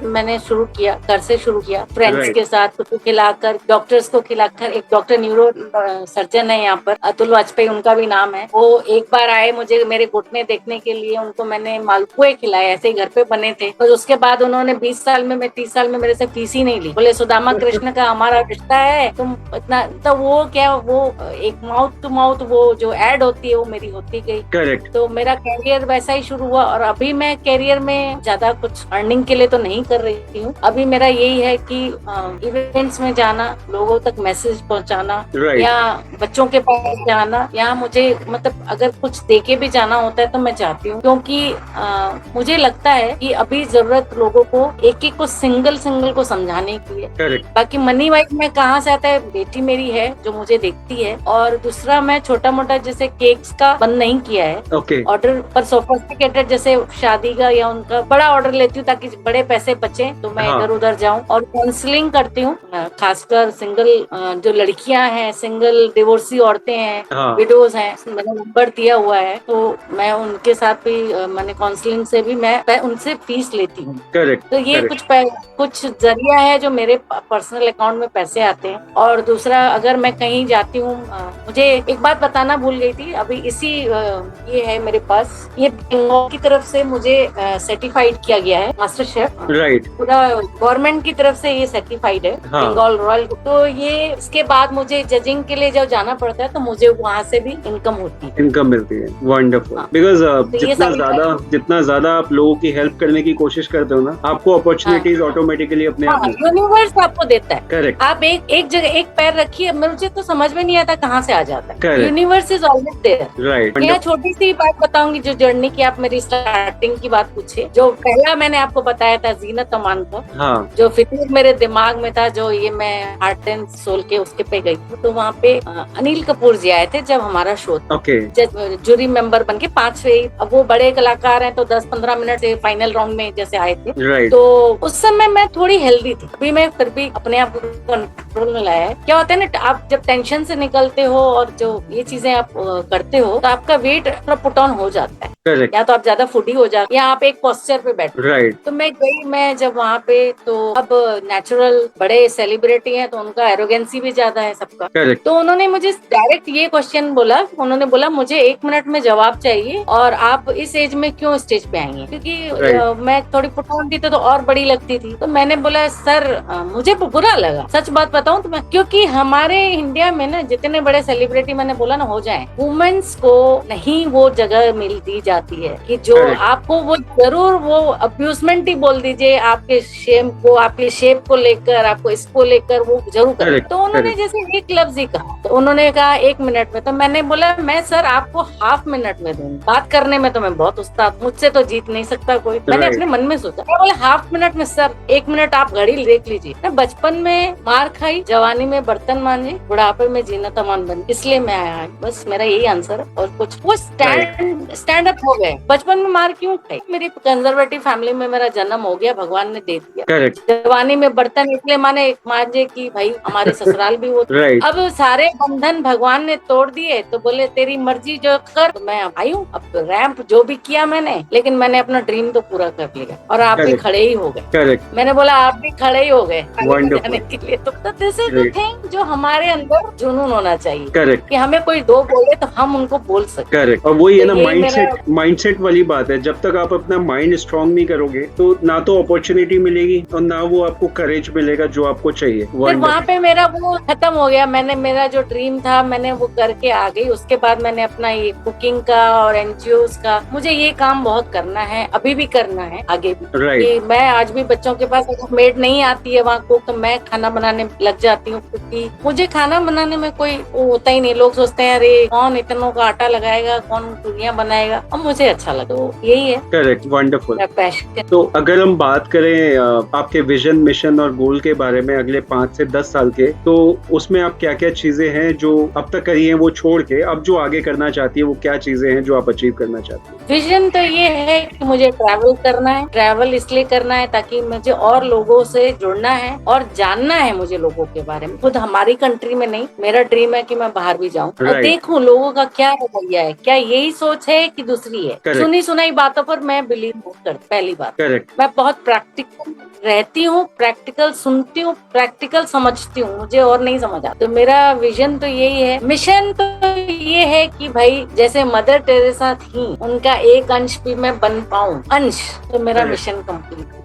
मैंने शुरू किया, घर से शुरू किया, फ्रेंड्स के साथ कुछ खिलाकर, डॉक्टर्स को खिलाकर। एक डॉक्टर न्यूरो सर्जन है यहाँ पर, अतुल वाजपेयी उनका भी नाम है, वो एक बार आए मुझे मेरे घुटने देखने के लिए, उनको मैंने मालपुए खिलाए, ऐसे ही घर पे बने थे, और उसके बाद उन्होंने 20 साल में, 30 साल में मेरे से फीस ही नहीं ली, बोले सुदामा कृष्ण का हमारा रिश्ता है, तुम इतना, तो वो क्या, वो एक माउथ टू माउथ वो जो एड होती है वो मेरी होती गई। करेक्ट। तो मेरा कैरियर वैसा ही शुरू हुआ, और अभी मैं कैरियर में ज्यादा कुछ अर्निंग के लिए तो नहीं कर रही हूँ, अभी मेरा यही है कि इवेंट्स में जाना, लोगों तक मैसेज पहुँचाना, या बच्चों के पास जाना, या मुझे मतलब अगर कुछ देके भी जाना होता है तो मैं जाती हूँ, क्योंकि मुझे लगता है कि अभी जरूरत लोगों को एक एक को सिंगल को समझाने की है। बाकी मनी वाइज में कहाँ से आता है, बेटी मेरी है जो मुझे देखती है, और दूसरा मैं छोटा मोटा जैसे केक्स का बंद नहीं किया है ऑर्डर, पर सोफिस्टिकेटेड जैसे शादी का या उनका बड़ा ऑर्डर लेती हूँ ताकि बड़े पैसे बचे, तो मैं इधर उधर जाऊँ, और काउंसलिंग करती हूँ, खासकर सिंगल जो लड़कियां हैं, सिंगल डिवोर्सी औरतें हैं, विडोज हैं, मैंने नंबर दिया हुआ है, तो मैं उनके साथ भी मैंने काउंसलिंग से भी मैं उनसे फीस लेती हूँ। तो ये कुछ जरिया है जो मेरे पर्सनल अकाउंट में पैसे आते हैं। और दूसरा, अगर मैं कहीं जाती हूँ, मुझे एक बात बताना भूल गई थी, अभी इसी ये है मेरे पास, ये बंगाल की तरफ से मुझे सर्टिफाइड किया गया है, मास्टर शेफ, पूरा गवर्नमेंट की तरफ से ये सर्टिफाइड है, बंगाल रॉयल। तो ये इसके बाद मुझे जजिंग के लिए जब जाना पड़ता है तो मुझे वहाँ से भी इनकम होती है, इनकम मिलती है। वंडरफुल। बिकॉज जितना ज्यादा आप लोगों की हेल्प करने की कोशिश करते हो ना, आपको अपॉर्चुनिटीज ऑटोमेटिकली अपने आप यूनिवर्स आपको देता है। करेक्ट। आप एक जगह एक पैर रखिए, मुझे तो समझ में नहीं आता कहाँ से आ जाता है, universe is always there. Right. यहाँ छोटी सी बात बताऊंगी, जो जर्नी की आप मेरी स्टार्टिंग की बात पूछे, जो पहला मैंने आपको बताया था जीनत अमान का, जो फितूर मेरे दिमाग में था, जो ये मैं हार्ट एंड सोल के उसके पे गई थी, तो वहाँ पे अनिल कपूर जी आए थे जब हमारा शो था, जूरी मेंबर बन के 5 अब वो बड़े कलाकार हैं तो 10-15 मिनट से फाइनल राउंड में जैसे आए थे। तो उस समय मैं थोड़ी हेल्दी थी, अभी मैं फिर भी अपने आप को कंट्रोल में लाया है। क्या होता है ना, आप जब टेंशन से निकलते हो और जो ये चीजें आप करते हो तो आपका वेट थोड़ा पुट ऑन हो जाता है, या तो आप ज्यादा फूडी हो जाते, या आप एक पोस्चर पे बैठो। तो मैं जब वहाँ पे, तो अब नेचुरल बड़े सेलिब्रिटी हैं तो उनका एरोगेंसी भी ज्यादा है सबका, तो उन्होंने मुझे डायरेक्ट ये क्वेश्चन बोला, उन्होंने बोला मुझे 1 मिनट में जवाब चाहिए, और आप इस एज में क्यों स्टेज पे आई हैं? क्योंकि मैं थोड़ी पुट ऑन थी तो और बड़ी लगती थी, तो मैंने बोला सर मुझे बुरा लगा, सच बात बताऊं तो मैं, क्योंकि हमारे इंडिया में ना जितने बड़े सेलिब्रिटी मैंने बोला ना हो जाए, वुमेन्स को नहीं वो जगह मिल दी जाती है कि जो आपको वो जरूर वो अब्यूजमेंट ही बोल दीजिए आपके आपके शेप को लेकर, आपको इसको लेकर वो जरूर करे। तो उन्होंने जैसे एक लफ्ज ही कहा, तो उन्होंने कहा 1 मिनट में, तो मैंने बोला मैं सर आपको हाफ मिनट में दूंगी, बात करने में तो मैं बहुत उस्ताद, मुझसे तो जीत नहीं सकता कोई। मैंने अपने मन में सोचा, मैं बोले हाफ मिनट में सर, 1 मिनट आप घड़ी देख लीजिए। मैं बचपन में मार खाई, जवानी में बर्तन मांजे, बुढ़ापे में जीना तमान बनी, इसलिए मैं आया। बस मेरा यही आंसर है। और कुछ वो स्टैंड अप हो गए। बचपन में मार क्यों खाई? मेरी कंजर्वेटिव फैमिली में मेरा जन्म हो गया, भगवान ने दे दिया। जवानी में बर्तन इसलिए मांजे कि भाई हमारे ससुराल भी वो अब सारे बंधन भगवान ने तोड़ दिए, तो बोले तेरी मर्जी जो कर। तो मैं आई हूँ, अब रैंप जो भी किया मैंने, लेकिन मैंने अपना ड्रीम तो पूरा कर लिया। और आप भी खड़े ही हो गए। मैंने बोला आप भी खड़े ही हो गए जाने के लिए। तो दिस इज द थिंग जो हमारे अंदर जुनून होना चाहिए कि हमें कोई दो बोले तो हम उनको बोल सकते। करेक्ट। और वही है ना, माइंडसेट वाली बात है। जब तक आप अपना माइंड स्ट्रांग नहीं करोगे तो ना तो अपॉर्चुनिटी मिलेगी और ना वो आपको करेज मिलेगा जो आपको चाहिए। फिर वहाँ पे मेरा वो खत्म हो गया। मैंने मेरा जो ड्रीम था मैंने वो करके आ गई। उसके बाद मैंने अपना ये कुकिंग का और एनजीओस का, मुझे ये काम बहुत करना है, अभी भी करना है, आगे भी। कि मैं आज भी बच्चों के पास अगर मेड नहीं आती है वहाँ को, तो मैं खाना बनाने लग जाती हूँ, क्योंकि मुझे खाना बनाने में कोई वो होता ही नहीं। लोग सोचते हैं अरे कौन इतनों का आटा लगाएगा, कौन पूरियाँ बनाएगा, और मुझे अच्छा लगा। तो यही है। Correct, wonderful. पैशन। तो अगर हम बात करें आपके विजन, मिशन और गोल के बारे में अगले 5 से 10 साल के, तो उसमें आप क्या क्या चीजें हैं जो अब तक करी हैं वो छोड़ के अब जो आगे करना चाहती है, वो क्या चीजें हैं जो आप अचीव करना चाहती हैं? विजन तो ये है कि मुझे ट्रैवल करना है। ट्रैवल इसलिए करना है ताकि मुझे और लोगों से जुड़ना है और जानना है मुझे लोगों के बारे में। खुद हमारी कंट्री में नहीं, मेरा ड्रीम है कि मैं बाहर भी जाऊं और देखूं लोगों का क्या रवैया है, क्या यही सोच है कि दूसरी है। सुनी सुनाई बातों पर मैं बिलीव नहीं करती। पहली बात, मैं बहुत प्रैक्टिकल रहती हूँ, प्रैक्टिकल सुनती हूँ, प्रैक्टिकल समझती हूँ, मुझे और नहीं समझ आता। तो मेरा विजन तो यही है। मिशन तो ये है कि भाई जैसे मदर टेरेसा थी, उनका एक अंश भी मैं बन पाऊँ, अंश, तो मेरा मिशन कंप्लीट है।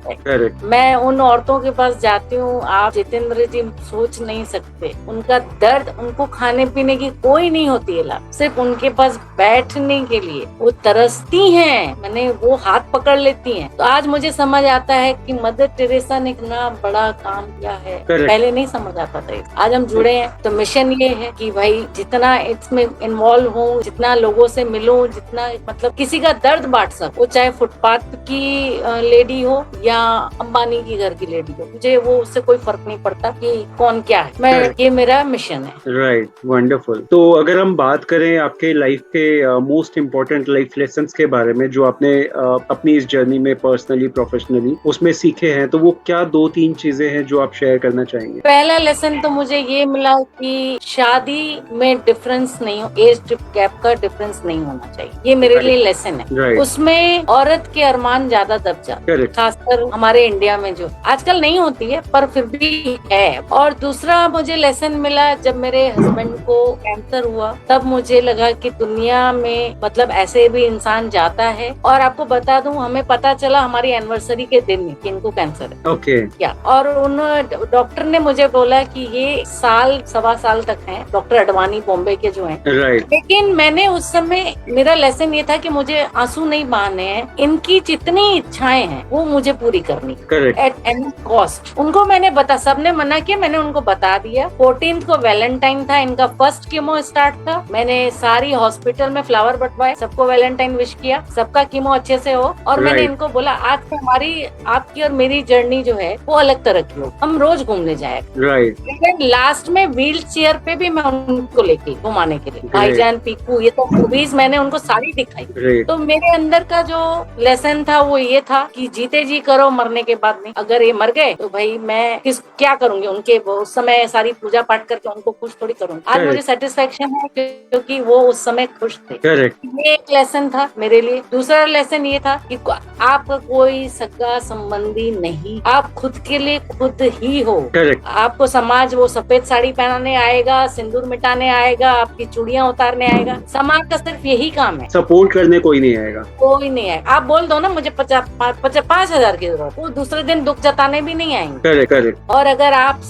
मैं उन औरतों के पास जाती हूँ, आप जितेंद्र जी सोच नहीं सकते, उनका दर्द, उनको खाने पीने की कोई नहीं होती है, सिर्फ उनके पास बैठने के लिए वो तरसती हैं, मैंने वो हाथ पकड़ लेती हैं। तो आज मुझे समझ आता है कि मदर टेरेसा ने कितना बड़ा काम किया है। पहले नहीं समझ आता था, आज हम जुड़े हैं। तो मिशन ये है कि भाई जितना इसमें इन्वॉल्व हूँ, जितना लोगों से मिलूं, जितना मतलब किसी का दर्द बांट सकूं, वो चाहे फुटपाथ की लेडी हो या अंबानी की घर की लेडी हो, मुझे वो उससे कोई फर्क नहीं पड़ता कि कौन क्या है। मैं ये मेरा मिशन है। Right, wonderful. तो अगर हम बात करें आपके लाइफ के मोस्ट इम्पोर्टेंट लाइफ लेसन्स के बारे में जो आपने अपनी इस जर्नी में पर्सनली, प्रोफेशनली उसमें सीखे हैं, तो वो क्या 2-3 चीजें हैं जो आप शेयर करना चाहेंगे? पहला लेसन तो मुझे ये मिला कि शादी में डिफरेंस नहीं हो, एज गैप का डिफरेंस नहीं होना चाहिए। ये मेरे लिए लेसन है। उसमें औरत के अरमान ज्यादा दब जाते, खासकर हमारे इंडिया में, जो आजकल नहीं होती है पर फिर भी है। और दूसरा मुझे लेसन मिला, जब मेरे हस्बैंड को कैंसर हुआ, तब मुझे लगा कि दुनिया में मतलब ऐसे भी इंसान जाता है। और आपको बता दूं, हमें पता चला हमारी एनिवर्सरी के दिन में कि इनको कैंसर है। क्या, और उन डॉक्टर ने मुझे बोला कि ये साल सवा साल तक है, डॉक्टर अडवाणी बॉम्बे के जो हैं। लेकिन मैंने उस समय, मेरा लेसन ये था कि मुझे आंसू नहीं बहाने हैं, इनकी जितनी इच्छाएं हैं वो मुझे पूरी करनी एट एनी कॉस्ट। उनको मैंने सबने मना किया, मैंने उनको बता दिया। 14th को वैलेंटाइन था, इनका फर्स्ट कीमो स्टार्ट था। मैंने सारी हॉस्पिटल में फ्लावर बंटवाए, सबको वैलेंटाइन विश किया, सबका कीमो अच्छे से हो। और मैंने इनको बोला आज से हमारी, आपकी और मेरी जर्नी जो है वो अलग तरह की हो, हम रोज घूमने जाए। लेकिन लास्ट में व्हील चेयर पे भी मैं उनको लेके घुमाने के लिए, भाईजान, पीकू, ये तो मूवीज मैंने उनको सारी दिखाई। तो मेरे अंदर का जो लेसन था वो ये था कि जीते जी करो, मरने के बाद नहीं। अगर ये मर गए तो भाई मैं क्या करूंगी, उनके उस समय सारी पूजा पाठ करके उनको खुश थोड़ी करूंगी। आज मुझे सेटिस्फेक्शन है क्योंकि वो उस समय खुश थे। ये एक लेसन था मेरे लिए। दूसरा लेसन ये था कि आपका कोई सगा संबंधी नहीं नहीं, आप खुद के लिए खुद ही हो। करेक्ट। आपको समाज वो सफेद साड़ी पहनाने आएगा, सिंदूर मिटाने आएगा, आपकी चूड़ियां उतारने आएगा, समाज का सिर्फ यही काम है। सपोर्ट करने कोई नहीं आएगा। कोई नहीं है। आप बोल दो ना मुझे 5,000 की जरूरत, वो दूसरे दिन दुख जताने भी नहीं आएंगे। Correct correct. और अगर आप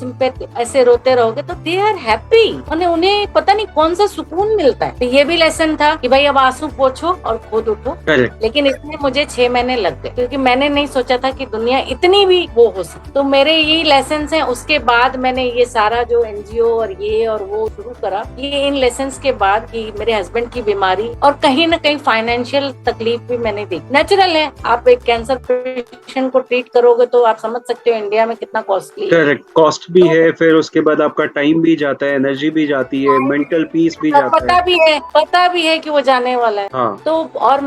ऐसे रोते रहोगे तो दे आर हैप्पी, उन्हें पता नहीं कौन सा सुकून मिलता है। तो ये भी लेसन था कि भाई अब आंसू पोछो और खुद उठो। करेक्ट। लेकिन इसमें मुझे 6 महीने लग गए, क्योंकि मैंने नहीं सोचा था कि दुनिया इतनी भी वो हो सकती। तो मेरे यही लेसन हैं। उसके बाद मैंने ये सारा जो एनजीओ और ये और वो शुरू करा, ये इन लेसन के बाद कि मेरे हस्बैंड की बीमारी और कहीं ना कहीं फाइनेंशियल तकलीफ भी मैंने देखी। नेचुरल है, आप एक कैंसर पेशेंट को ट्रीट करोगे तो आप समझ सकते हो इंडिया में कितना कॉस्टली है। करेक्ट, कॉस्ट भी है, फिर उसके बाद आपका टाइम भी जाता है, एनर्जी भी जाती है, मेंटल पीस भी जाता है। पता भी है कि वो जाने वाला है। हाँ। तो और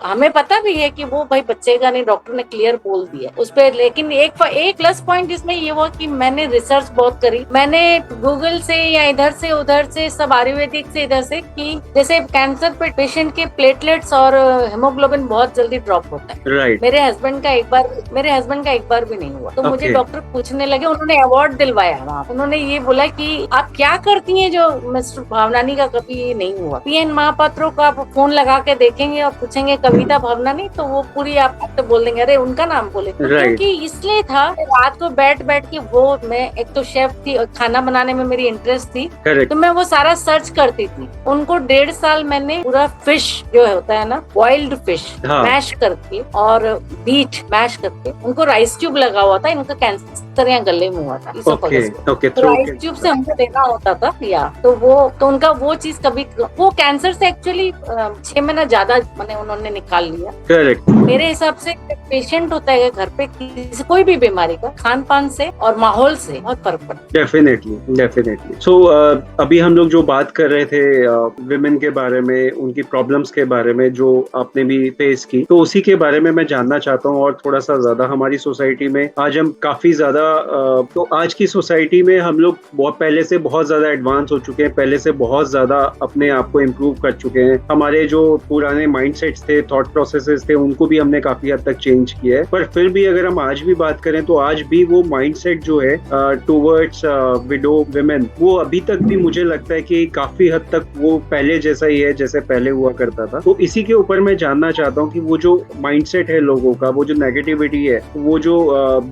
हमें पता भी है कि वो भाई बचेगा नहीं, डॉक्टर ने क्लियर बोल दिया उस पे। लेकिन एक प्लस पॉइंट इसमें ये हुआ कि मैंने रिसर्च बहुत करी। मैंने गूगल से या इधर से उधर से सब आयुर्वेदिक से इधर से कि जैसे कैंसर पेशेंट के प्लेटलेट्स और हेमोग्लोबिन बहुत जल्दी ड्रॉप होता है। राइट। मेरे हस्बैंड का एक बार भी नहीं हुआ। तो मुझे Okay. डॉक्टर पूछने लगे, उन्होंने अवार्ड दिलवाया वहाँ। उन्होंने ये बोला कि आप क्या करती हैं जो मिस्टर भावनानी का कभी ये नहीं हुआ। पीएन महापात्रों का आप फोन लगा के देखेंगे और पूछेंगे कविता भावनानी, तो वो पूरी आपको बोल देंगे, अरे उनका नाम बोले। तो Right. क्योंकि इसलिए था रात को बैठ के वो, मैं एक तो शेफ थी और खाना बनाने में मेरी इंटरेस्ट थी, करेक्ट। तो मैं वो सारा सर्च करती थी। उनको 1.5 साल मैंने पूरा फिश जो होता है ना, बॉइल्ड फिश हाँ। मैश करके और बीट मैश करके, उनको राइस ट्यूब लगा हुआ था। इनका कैंसर या गले में हुआ था। Okay okay. तो राइस ट्यूब से हमको देना होता था या तो उनका वो चीज कभी, वो कैंसर से एक्चुअली 6 महीना ज्यादा मैंने उन्होंने निकाल लिया। करेक्ट। मेरे हिसाब से पेशेंट होता है घर पे कोई भी बीमारी का, खान पान से और माहौल से बहुत फर्क पड़ता है। डेफिनेटली। सो अभी हम लोग जो बात कर रहे थे विमेन के बारे में, उनकी प्रॉब्लम्स के बारे में जो आपने भी फेस की, तो उसी के बारे में मैं जानना चाहता हूँ। और थोड़ा सा ज्यादा हमारी सोसाइटी में आज हम काफी ज्यादा तो आज की सोसाइटी में हम लोग बहुत पहले से बहुत ज्यादा एडवांस हो चुके हैं, पहले से बहुत ज्यादा अपने आप को इम्प्रूव कर चुके हैं। हमारे जो पुराने माइंडसेट्स थे, थॉट प्रोसेसेस थे, उनको भी हमने काफी हद तक चेंज किया है। पर फिर भी अगर हम आज भी बात करें तो आज भी वो माइंडसेट जो है टुवर्ड्स विडो विमेन, वो अभी तक भी मुझे लगता है कि काफी हद तक वो पहले जैसा ही है जैसे पहले हुआ करता था। तो इसी के ऊपर मैं जानना चाहता हूँ कि वो जो माइंडसेट है लोगों का, वो जो नेगेटिविटी है, वो जो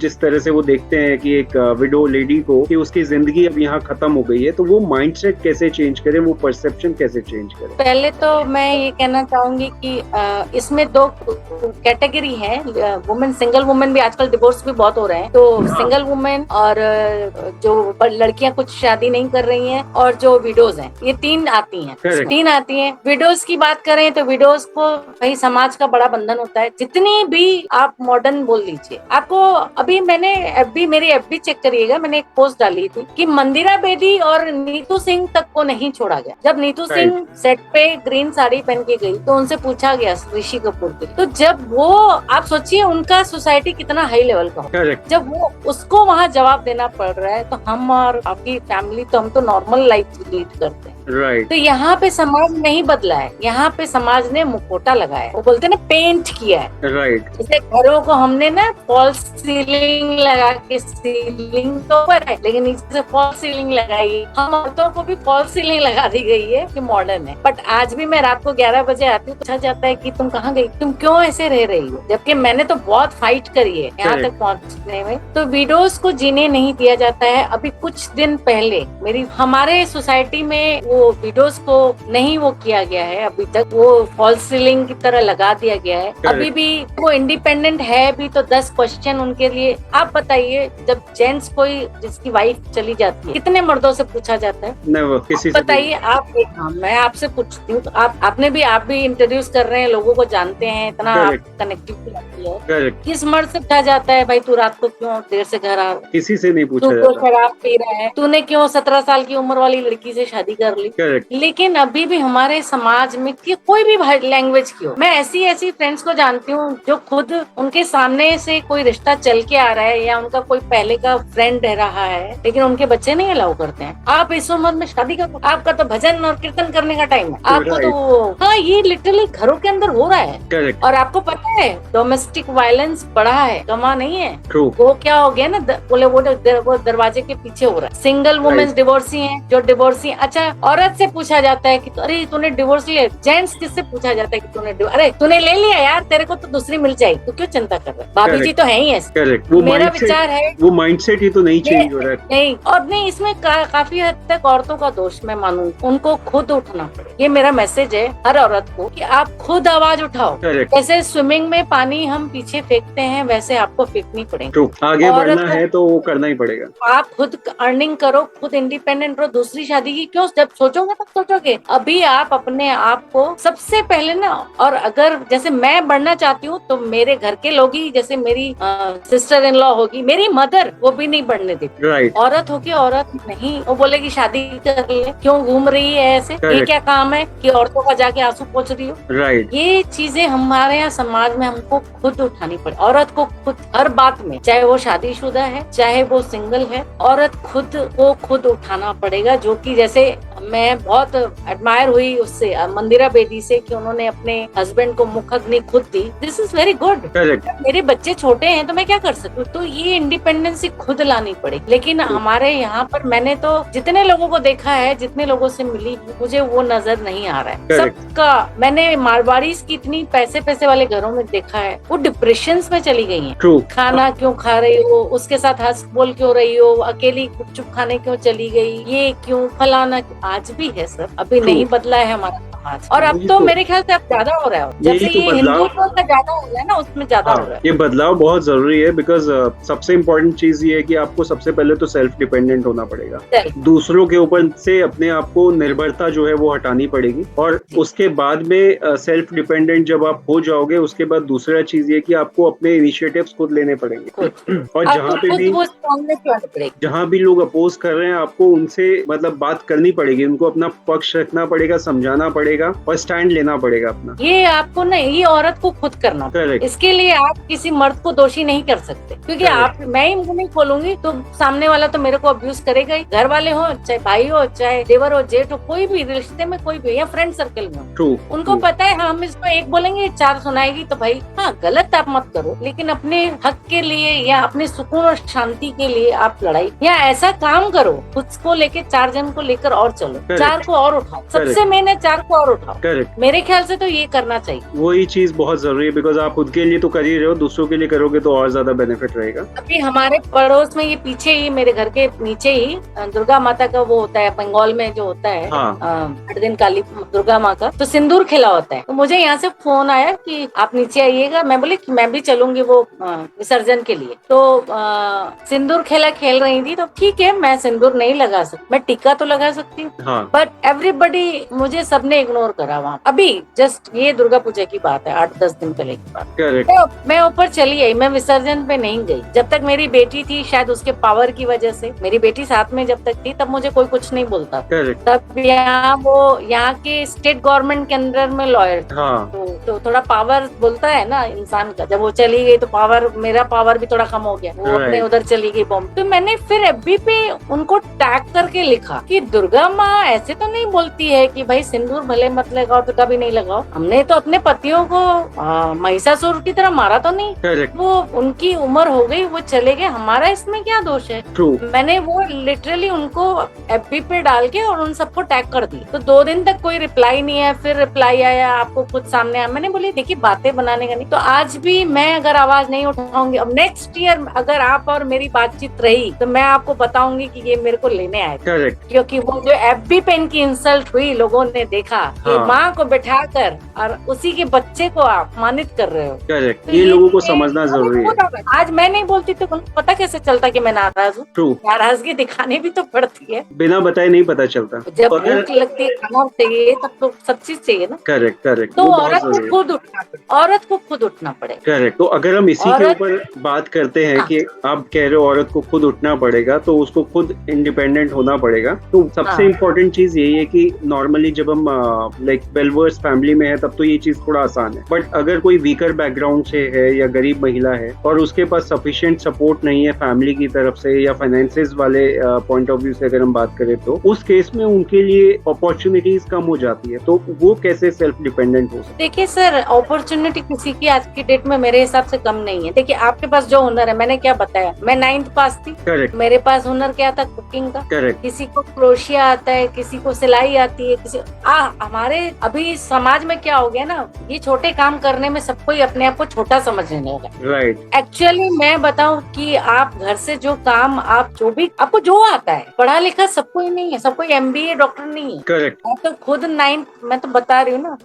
जिस तरह से वो देखते हैं कि एक विडो लेडी को कि उसकी जिंदगी अब यहाँ खत्म हो गई है, तो वो माइंडसेट कैसे चेंज करे, वो परसेप्शन कैसे चेंज करे? पहले तो मैं ये कहना चाहूंगी कि इसमें 2 कैटेगरी है। वुमेन, सिंगल वुमेन भी आजकल डिवोर्स भी बहुत हो रहे हैं, तो सिंगल वुमेन और जो लड़कियां कुछ शादी नहीं कर रही हैं और जो विडोज हैं, ये 3 आती हैं। विडोज की बात करें तो विडोज को भाई समाज का बड़ा बंधन होता है। जितनी भी आप मॉडर्न बोल लीजिए, आपको अभी मेरी एफबी चेक करिएगा, मैंने एक पोस्ट डाली थी कि मंदिरा बेदी और नीतू सिंह तक को नहीं छोड़ा गया। जब नीतू सिंह सेट पे ग्रीन साड़ी पहन के गई तो उनसे पूछा गया ऋषि कपूर के, तो जब वो, आप सोचिए उनका सोसाइटी कितना हाई लेवल का हो, जब वो उसको वहाँ जवाब देना पड़ रहा है, तो हम और आपकी फैमिली तो हम तो नॉर्मल लाइफ लीड करते हैं। राइट। तो यहाँ पे समाज नहीं बदला है, यहाँ पे समाज ने मुखौटा लगाया, वो बोलते हैं ना पेंट किया है। राइट। जैसे घरों को हमने ना फॉल्स सीलिंग लगा के, सीलिंग तो ऊपर है लेकिन नीचे से फॉल्स सीलिंग लगाई, हम औरतों को भी फॉल्स सीलिंग लगा दी गई है कि मॉडर्न है। बट आज भी मैं रात को 11 बजे आती हूँ, पूछा जाता है कि तुम कहाँ गई, तुम क्यों ऐसे रह रही हो, जबकि मैंने तो बहुत फाइट करी है यहाँ तक पहुँचने में। तो विडोज को जीने नहीं दिया जाता है। अभी कुछ दिन पहले हमारे सोसाइटी में वो विडोज को नहीं वो किया गया है, अभी तक वो फॉल्स सीलिंग की तरह लगा दिया गया है। अभी भी वो इंडिपेंडेंट है भी, तो 10 क्वेश्चन उनके लिए। आप बताइए, जब जेंट्स कोई जिसकी वाइफ चली जाती है, कितने मर्दों से पूछा जाता है? किसी से बताइए आप। मैं आपसे पूछती हूँ, तो आप भी इंट्रोड्यूस कर रहे हैं, लोगों को जानते हैं, इतना कनेक्टिविटी आती है, किस मर्द से पूछा जाता है भाई तू रात को क्यों देर से घर आ रहा? किसी से नहीं पूछा जाता। तू शराब पी रहा है, तूने क्यों 17 साल की उम्र वाली लड़की से शादी कर बोली। करेक्ट। लेकिन अभी भी हमारे समाज में कि कोई भी लैंग्वेज की हो, मैं ऐसी ऐसी फ्रेंड्स को जानती हूँ जो खुद उनके सामने से कोई रिश्ता चल के आ रहा है या उनका कोई पहले का फ्रेंड रह रहा है, लेकिन उनके बच्चे नहीं अलाउ करते हैं। आप इस उम्र में शादी करो, आपका तो भजन और कीर्तन करने का टाइम है, आपको तो हाँ, ये लिटरली घरों के अंदर हो रहा है। करेक्ट। और आपको पता है डोमेस्टिक वायलेंस बढ़ा है, कमा नहीं है। ट्रू। वो क्या हो गया ना, बोले वो दरवाजे के पीछे हो रहा है। सिंगल वुमेन्स डिवोर्सी हैं, जो डिवोर्सी, अच्छा औरत से पूछा जाता है कि अरे तूने डिवोर्स लिया, जेंट्स किससे पूछा जाता है कि अरे तूने ले लिया यार, तेरे को तो दूसरी मिल जाएगी, तो क्यों चिंता कर रहा है, भाभी जी तो है ही ऐसे। करेक्ट। मेरा विचार है वो माइंडसेट ही तो नहीं चेंज हो रहा है। नहीं, और नहीं, इसमें काफी हद तक औरतों का दोष मैं मानूं, उनको खुद उठना पड़े। ये मेरा मैसेज है हर औरत को कि आप खुद आवाज उठाओ। जैसे स्विमिंग में पानी हम पीछे फेंकते हैं, वैसे आपको फेंकनी पड़ेगी। आगे बढ़ना है तो वो करना ही पड़ेगा। आप खुद अर्निंग करो, खुद इंडिपेंडेंट रहो, दूसरी शादी की क्यों, जब सोचोगे तब सोचोगे। अभी आप अपने आप को सबसे पहले ना, और अगर जैसे मैं बढ़ना चाहती हूँ तो मेरे घर के लोग ही, जैसे मेरी सिस्टर इन लॉ होगी, मेरी मदर, वो भी नहीं बढ़ने देती। राइट। औरत होगी, औरत नहीं, वो बोलेगी शादी कर ले, क्यों घूम रही है ऐसे, ये क्या काम है कि औरतों का जाके आंसू पोंछ रही हो। राइट। ये चीजें हमारे यहाँ समाज में हमको खुद उठानी पड़े। औरत को खुद हर बात में, चाहे वो शादीशुदा है चाहे वो सिंगल है, औरत खुद को खुद उठाना पड़ेगा। जो कि जैसे मैं बहुत एडमायर हुई उससे, मंदिरा बेदी से, कि उन्होंने अपने हस्बैंड को मुखाग्नि खुद दी। This is very good. मेरे बच्चे छोटे हैं तो मैं क्या कर सकती हूँ, तो ये इंडिपेंडेंसी खुद लानी पड़ेगी। लेकिन हमारे यहाँ पर मैंने तो जितने लोगों को देखा है, जितने लोगों से मिली, मुझे वो नजर नहीं आ रहा है। सबका, मैंने मारवाड़ी की इतनी पैसे वाले घरों में देखा है, वो डिप्रेशन में चली गई है। खाना क्यों खा रही हो, उसके साथ हंस बोल क्यों रही हो, अकेली गुपचुप खाने क्यों चली गई, ये क्यों, फलाना। आज भी है सर, अभी नहीं बदला है हमारा समाज। और अब तो मेरे ख्याल से अब ज्यादा हो रहा है, जैसे ये हिंदुत्व का ज्यादा हो रहा है ना, उसमें ज्यादा हो रहा है। ये बदलाव बहुत जरूरी है, बिकॉज सबसे इम्पोर्टेंट चीज ये है कि आपको सबसे पहले तो सेल्फ डिपेंडेंट होना पड़ेगा। दूसरों के ऊपर से अपने आप को निर्भरता जो है वो हटानी पड़ेगी, और उसके बाद में सेल्फ डिपेंडेंट जब आप हो जाओगे, उसके बाद दूसरा चीज ये कि आपको अपने इनिशिएटिव्स खुद लेने पड़ेंगे। और जहाँ भी लोग अपोज कर रहे हैं, आपको उनसे मतलब बात करनी पड़ेगी, उनको अपना पक्ष रखना पड़ेगा, समझाना पड़ेगा और स्टैंड लेना पड़ेगा अपना। ये आपको नहीं, ये औरत को खुद करना पड़ेगा। इसके लिए आप किसी मर्द को दोषी नहीं कर सकते, क्योंकि आप, मैं ही मुंह नहीं खोलूंगी तो सामने वाला तो मेरे को अब्यूज करेगा ही। घर वाले हो, चाहे भाई हो, चाहे देवर हो, जेठ हो, कोई भी रिश्ते में, कोई भी, या फ्रेंड सर्कल में हो, उनको पता है हम इसको एक बोलेंगे चार सुनाएगी, तो भाई हाँ, गलत आप मत करो, लेकिन अपने हक के लिए या अपने सुकून और शांति के लिए आप लड़ाई या ऐसा काम करो, खुद को लेके 4 जन को लेकर और चलो, 4 को और उठाओ। सबसे मेन है 4 को और उठाओ। करेक्ट। मेरे ख्याल से तो ये करना चाहिए। वही चीज बहुत जरूरी है, बिकॉज आप खुद के लिए तो कर ही रहे हो, दूसरों के लिए करोगे तो और ज्यादा बेनिफिट रहेगा। अभी हमारे पड़ोस में, ये पीछे ही, मेरे घर के नीचे ही दुर्गा माता का वो होता है, बंगाल में जो होता है 8 दिन काली दुर्गा माँ का, तो सिंदूर खेला होता है। तो मुझे यहाँ से फोन आया कि आप नीचे आइएगा। मैं बोली कि मैं भी चलूंगी वो विसर्जन के लिए। तो सिंदूर खेला खेल रही थी, तो ठीक है, मैं सिंदूर नहीं लगा सकती, मैं टीका तो लगा सकती हूँ, बट एवरीबडी, मुझे सबने इग्नोर करा वहाँ। अभी जस्ट ये दुर्गा पूजा की बात है, 8-10 दिन पहले की बात। तो मैं ऊपर चली आई, मैं विसर्जन पे नहीं गई। जब तक मेरी बेटी थी, शायद उसके पावर की वजह से, मेरी बेटी साथ में जब तक थी, तब मुझे कोई कुछ नहीं बोलता। तब यहाँ के स्टेट गवर्नमेंट के अंदर में लॉयर था, तो थोड़ा पावर बोलता है ना इंसान का। जब वो चली गई तो पावर, मेरा पावर भी थोड़ा कम हो गया, वो अपने उधर चली गई बॉम्ब। तो मैंने फिर एफबी पे उनको टैग करके लिखा कि दुर्गा माँ ऐसे तो नहीं बोलती है कि भाई सिंदूर भले मत लगाओ, तो कभी नहीं लगाओ। हमने तो अपने पतियों को महिषासुर की तरह मारा तो नहीं, वो उनकी उम्र हो गई, वो चले गए, हमारा इसमें क्या दोष है। मैंने वो लिटरली उनको एफबी पे डाल के और उन सबको टैग कर दी। तो 2 दिन तक कोई रिप्लाई नहीं है, फिर रिप्लाई आया, आपको खुद सामने आया। मैंने बोली देखिए, बातें बनाने का नहीं। तो आज भी मैं अगर आवाज नहीं उठाऊंगी, अब नेक्स्ट ईयर अगर आप और मेरी बातचीत रही, तो मैं आपको बताऊंगी कि ये मेरे को लेने आए, क्योंकि वो जो एफबी पे इनकी इंसल्ट हुई, लोगों ने देखा, कि हाँ। माँ को बैठाकर और उसी के बच्चे को आप अपमानित कर रहे हो। करेक्ट, तो ये लोगों को ये- समझना जरूरी है। आज मैं नहीं बोलती तो उनको पता कैसे चलता कि मैं नाराज हूँ। ट्रू, नाराजगी दिखानी भी तो पड़ती है। बिना बताए नहीं पता चलता। जब अगर भूख लगती है, खाना चाहिए, तब तो सब चीज चाहिए ना। करेक्ट करेक्ट, तो वो बहुत औरत को जरूरी है। खुद उठना पड़े, औरत को खुद उठना पड़े। करेक्ट, तो अगर हम इसी के औरत ऊपर बात करते हैं हाँ, कि आप कह रहे हो औरत को खुद उठना पड़ेगा, तो उसको खुद इंडिपेंडेंट होना पड़ेगा। तो सबसे हाँ, इम्पोर्टेंट चीज यही है कि नॉर्मली जब हम लाइक वेलवर्स फैमिली में है तब तो ये चीज थोड़ा आसान है, बट अगर कोई वीकर बैकग्राउंड से है या गरीब महिला है और उसके पास सफिशिएंट सपोर्ट नहीं है फैमिली की तरफ से या फाइनेंसेस वाले पॉइंट ऑफ व्यू से अगर हम बात करें, तो उस केस में उनके लिए अपॉर्चुनिटीज कम हो जाती है। तो वो कैसे सेल्फ डिपेंडेंट हो सकते देखिए सर, अपॉर्चुनिटी किसी की आज की डेट में मेरे हिसाब से कम नहीं है। देखिए आपके पास जो हुनर है, मैंने क्या बताया, मैं 9th पास थी। करेक्ट मेरे पास हुनर क्या था, कुकिंग का। करेक्ट किसी को क्रोशिया आता है, किसी को सिलाई आती है, किसी हमारे अभी समाज में क्या हो गया ना, ये छोटे काम करने में सबको ही अपने आप को छोटा समझने लगा। राइट एक्चुअली मैं बताऊं कि आप घर से जो काम, आप जो भी आपको जो आता है, पढ़ा लिखा सबको ही नहीं है, सबको MBA डॉक्टर नहीं है। करेक्ट मैं तो खुद 9th, मैं तो बता रही हूँ ना,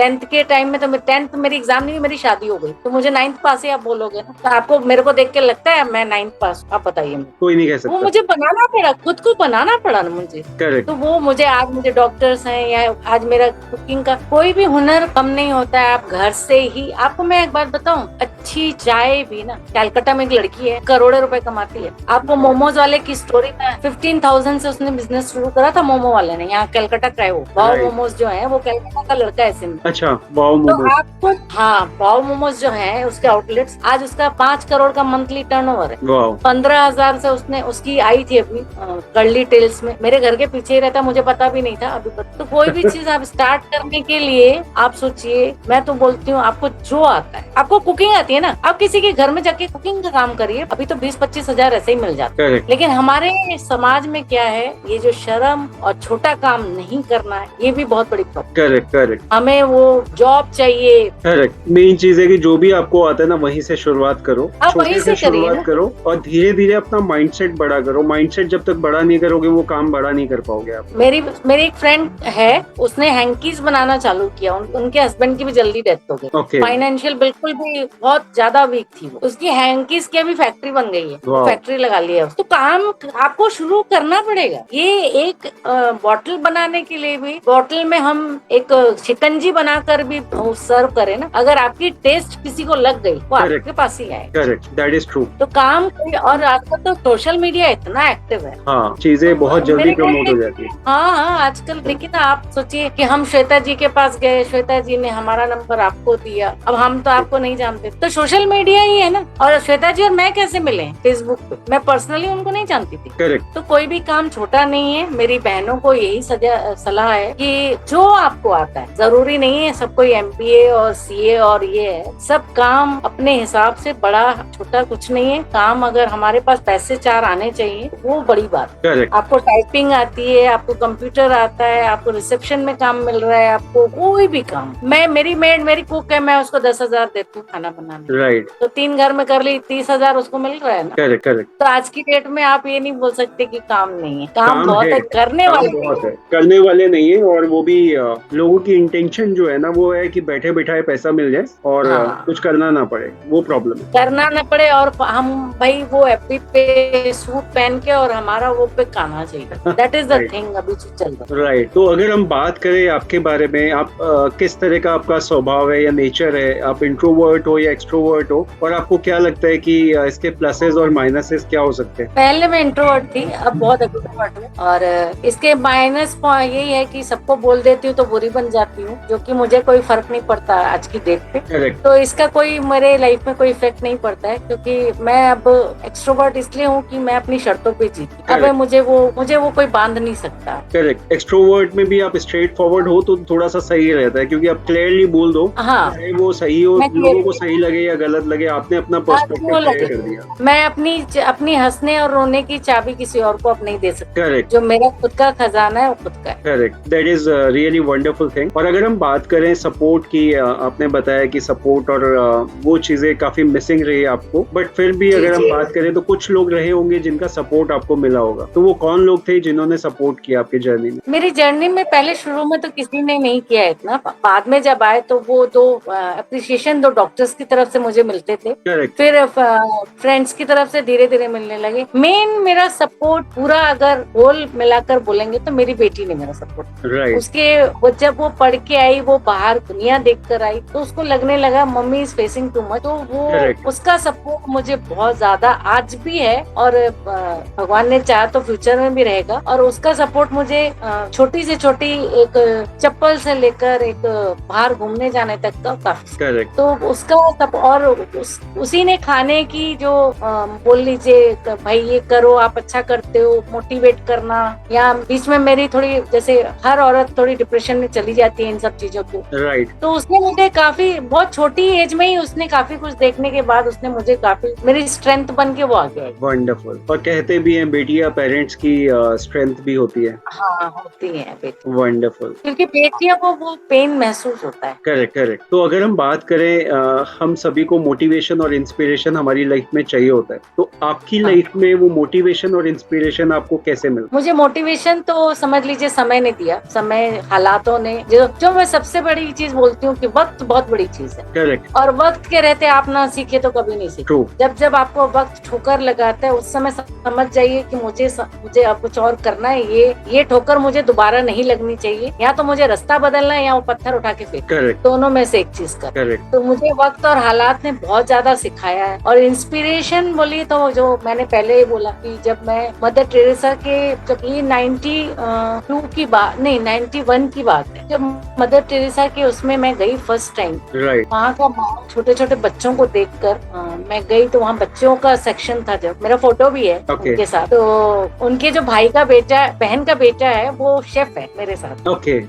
10th के टाइम में तो 10th मेरी एग्जाम नहीं हुई, मेरी शादी हो गई। तो मुझे 9th पास ही आप बोलोगे ना, तो आपको मेरे को देख के लगता है मैं 9th पास? आप बताइए मुझे। कोई नहीं कह वो सकता। मुझे बनाना पड़ा, खुद को बनाना पड़ा ना मुझे। करेक्ट तो वो मुझे आज मुझे डॉक्टर्स हैं या आज मेरा कुकिंग का कोई भी हुनर कम नहीं होता है। आप घर से ही, आपको मैं एक बात बताऊं, अच्छी चाय भी ना, कलकत्ता में एक लड़की है, करोड़ों रुपए कमाती है। आपको मोमोज वाले की स्टोरी में 15,000 से उसने बिजनेस शुरू करा था, मोमो वाले ने, यहाँ कलकत्ता का है वो। भाव Right. मोमोज जो है वो कलकत्ता का लड़का है सिंध। अच्छा, वाओ तो मोमोज। आपको, हाँ, भाव मोमोज जो है उसके आउटलेट्स, आज उसका 5 करोड़ का मंथली टर्नओवर है। वाओ 15,000 से उसने उसकी आई थी अपनी कर्ली टेल्स में, मेरे घर के पीछे ही रहता, मुझे पता भी नहीं था अभी तक। तो कोई भी चीज आप स्टार्ट करने के लिए आप सोचिए, मैं तो बोलती हूँ आपको जो आता है, आपको कुकिंग आती है ना, आप किसी के घर में जाके कुकिंग का काम करिए, अभी तो 20-25 हजार ऐसे ही मिल जाते हैं। करेक्ट लेकिन हमारे समाज में क्या है, ये जो शर्म और छोटा काम नहीं करना है, ये भी बहुत बड़ी प्रॉब्लम। करेक्ट करेक्ट हमें वो जॉब चाहिए। करेक्ट, मेन चीज है कि जो भी आपको आता है ना वहीं से शुरुआत करो, आप छोटे वहीं से से करिए शुरुआत ना। करो और धीरे धीरे अपना माइंडसेट बड़ा करो। माइंडसेट जब तक बड़ा नहीं करोगे वो काम बड़ा नहीं कर पाओगे आप। मेरी एक फ्रेंड है, उसने हैंकीज बनाना चालू किया, उनके हस्बैंड की भी जल्दी डेथ हो गई। ओके फाइनेंशियल बिल्कुल भी बहुत ज्यादा वीक थी वो, उसकी हैंकीज की अभी फैक्ट्री बन गई है, वाह। फैक्ट्री लगा ली है। तो काम आपको शुरू करना पड़ेगा। ये एक बॉटल बनाने के लिए भी, बॉटल में हम एक शिकंजी बनाकर भी सर्व करें ना, अगर आपकी टेस्ट किसी को लग गई वो Correct. आपके पास ही आए। Correct, that is true. तो काम कोई, और आजकल तो सोशल मीडिया इतना एक्टिव है। हाँ, चीजें बहुत जल्दी मेरे प्रमोट हो लिए- जाती है। हाँ, आजकल देखिए ना, आप सोचिए कि हम श्वेता जी के पास गए, श्वेता जी ने हमारा नंबर आपको दिया, अब हम तो आपको नहीं जानते, तो सोशल मीडिया ही है ना। और श्वेता जी और मैं कैसे मिले? फेसबुक पे। मैं पर्सनली उनको नहीं जानती थी। करेक्ट तो कोई भी काम छोटा नहीं है। मेरी बहनों को यही सलाह है कि जो आपको आता है, जरूरी नहीं है सब कोई MBA और CA और ये है, सब काम अपने हिसाब से, बड़ा छोटा कुछ नहीं है। काम अगर हमारे पास पैसे 4 आने चाहिए, वो बड़ी बात। करेक्ट आपको टाइपिंग आती है, आपको कंप्यूटर आता है, आपको रिसेप्शन में काम मिल रहा है, आपको कोई भी काम। मेरी मेड, मेरी कुक है, मैं उसको 10,000 देती हूँ खाना बनाने। राइट तो 3 घर में कर ली, 30,000 उसको मिल रहा है ना। करेक्ट करेक्ट, तो आज की डेट में आप ये नहीं बोल सकते कि काम नहीं है। काम काम बहुत है, है, करने काम वाले बहुत है, करने वाले नहीं है। और वो भी लोगों की इंटेंशन जो है ना वो है कि बैठे बैठाए पैसा मिल जाए और हाँ। कुछ करना ना पड़े, वो प्रॉब्लम है। करना न पड़े। और हम भाई वो FB पे सूट पहन के और हमारा वो पे आना चाहिए। That is the Right. Thing अभी जो चल रहा है। राइट तो अगर हम बात करें आपके बारे में, आप किस तरह का आपका स्वभाव है या नेचर है, आप इंट्रोवर्ट हो या एक्सट्रोवर्ट हो, और आपको क्या लगता है कि इसके प्लसेस और माइनसेस क्या हो सकते हैं? पहले मैं इंट्रोवर्ट थी, अब बहुत एक्सट्रोवर्ट हूँ। और इसके माइनस यही है कि सबको बोल देती हूँ तो बुरी बन जाती हूँ, जो कि मुझे कोई फर्क नहीं पड़ता आज की डेट पे। करेक्ट तो इसका कोई मेरे लाइफ में कोई इफेक्ट नहीं पड़ता है, क्योंकि मैं अब एक्सट्रोवर्ट इसलिए हूँ कि मैं अपनी शर्तों पे जीती। अब Correct. मुझे वो कोई बांध नहीं सकता। करेक्ट, एक्सट्रोवर्ट में भी आप स्ट्रेट फॉरवर्ड हो तो थोड़ा सा सही रहता है, क्योंकि आप क्लियरली बोल दो, हाँ, चाहे वो सही हो, मैं लोगों को clearly- सही लगे या गलत लगे, आपने अपना वो पर्सपेक्टिव लगे। क्लियर कर दिया। मैं अपनी हंसने और रोने की चाबी किसी और को अब नहीं दे सकती। करेक्ट जो मेरा खुद का खजाना है वो खुद का है। Correct, that is really wonderful thing. और अगर हम बात करें सपोर्ट की, आपने बताया कि सपोर्ट और वो चीजें काफी मिसिंग रही आपको, बट फिर भी अगर हम बात करें तो कुछ लोग रहे होंगे जिनका सपोर्ट आपको मिला होगा, तो वो कौन लोग थे जिन्होंने सपोर्ट किया आपकी जर्नी में? मेरी जर्नी में पहले शुरू में तो किसी ने नहीं किया है इतना। बाद में जब आए तो वो दो अप्रिसिएशन दो डॉक्टर्स की तरफ से मुझे मिलते थे, करेक्ट, फिर फ्रेंड्स की तरफ से धीरे धीरे मिलने लगे। मेन मेरा सपोर्ट पूरा अगर होल मिलाकर बोलेंगे तो मेरी बेटी ने मेरा सपोर्ट। राइट, उसके वो जब वो पढ़ के आई, वो बाहर दुनिया देख कर आई, तो उसको लगने लगा mummy is facing too much. तो वो Correct. उसका सपोर्ट मुझे बहुत ज्यादा आज भी है, और भगवान ने चाहा तो फ्यूचर में भी रहेगा। और उसका सपोर्ट मुझे छोटी से छोटी एक चप्पल से लेकर एक बाहर घूमने जाने तक का काफी। करेक्ट, तो उसका सब, और उसी ने खाने की जो बोल लीजिए भाई ये करो, आप अच्छा करते हो, मोटिवेट करना। या बीच में मेरी थोड़ी, जैसे हर औरत थोड़ी डिप्रेशन में चली जाती है इन सब चीजों को, राइट, तो उसने मुझे काफी, बहुत छोटी एज में ही उसने काफी कुछ देखने के बाद उसने मुझे काफी मेरी स्ट्रेंथ बन के वो आ गया। वंडरफुल। और कहते भी हैं बेटियां पेरेंट्स की स्ट्रेंथ भी होती है। हाँ, होती है बेटी, वंडरफुल, क्योंकि बेटियों को वो पेन महसूस होता है। Correct, correct. तो अगर हम बात करें, हम सभी को मोटिवेशन और इंस्पिरेशन हमारी लाइफ में चाहिए होता है, तो आपकी हाँ। लाइफ में वो मोटिवेशन और इंस्पिरेशन आपको कैसे मिलता मुझे मोटिवेशन तो समझ लीजिए समय ने दिया, समय हालातों ने। जो मैं सबसे बड़ी चीज बोलती हूँ कि वक्त बहुत बड़ी चीज है, है? करेक्ट, और वक्त के रहते आप ना सीखे तो कभी नहीं सीखे। ट्रू, जब आपको वक्त ठोकर लगाता है, उस समय समझ जाइए कि मुझे अब कुछ और करना है। ये ठोकर मुझे दोबारा नहीं लगनी चाहिए। या तो मुझे रास्ता बदलना है या वो पत्थर उठा के फेंक, करेक्ट, दोनों में से एक चीज कर। करेक्ट, तो मुझे वक्त और हालात ने बहुत ज्यादा सिखाया है। और इंस्पिरेशन बोली तो जो मैंने पहले ही बोला कि जब मैं मदर टेरेसा के, जब ये 92 की बात नहीं 91 की बात है, जब मदर टेरेसा के उसमें मैं गई फर्स्ट टाइम, राइट, वहाँ का छोटे छोटे बच्चों को देखकर मैं गई, तो वहाँ बच्चों का सेक्शन था, जब मेरा फोटो भी है Okay. उनके साथ। तो उनके जो भाई का बेटा, बहन का बेटा है, वो शेफ है मेरे साथ। ओके,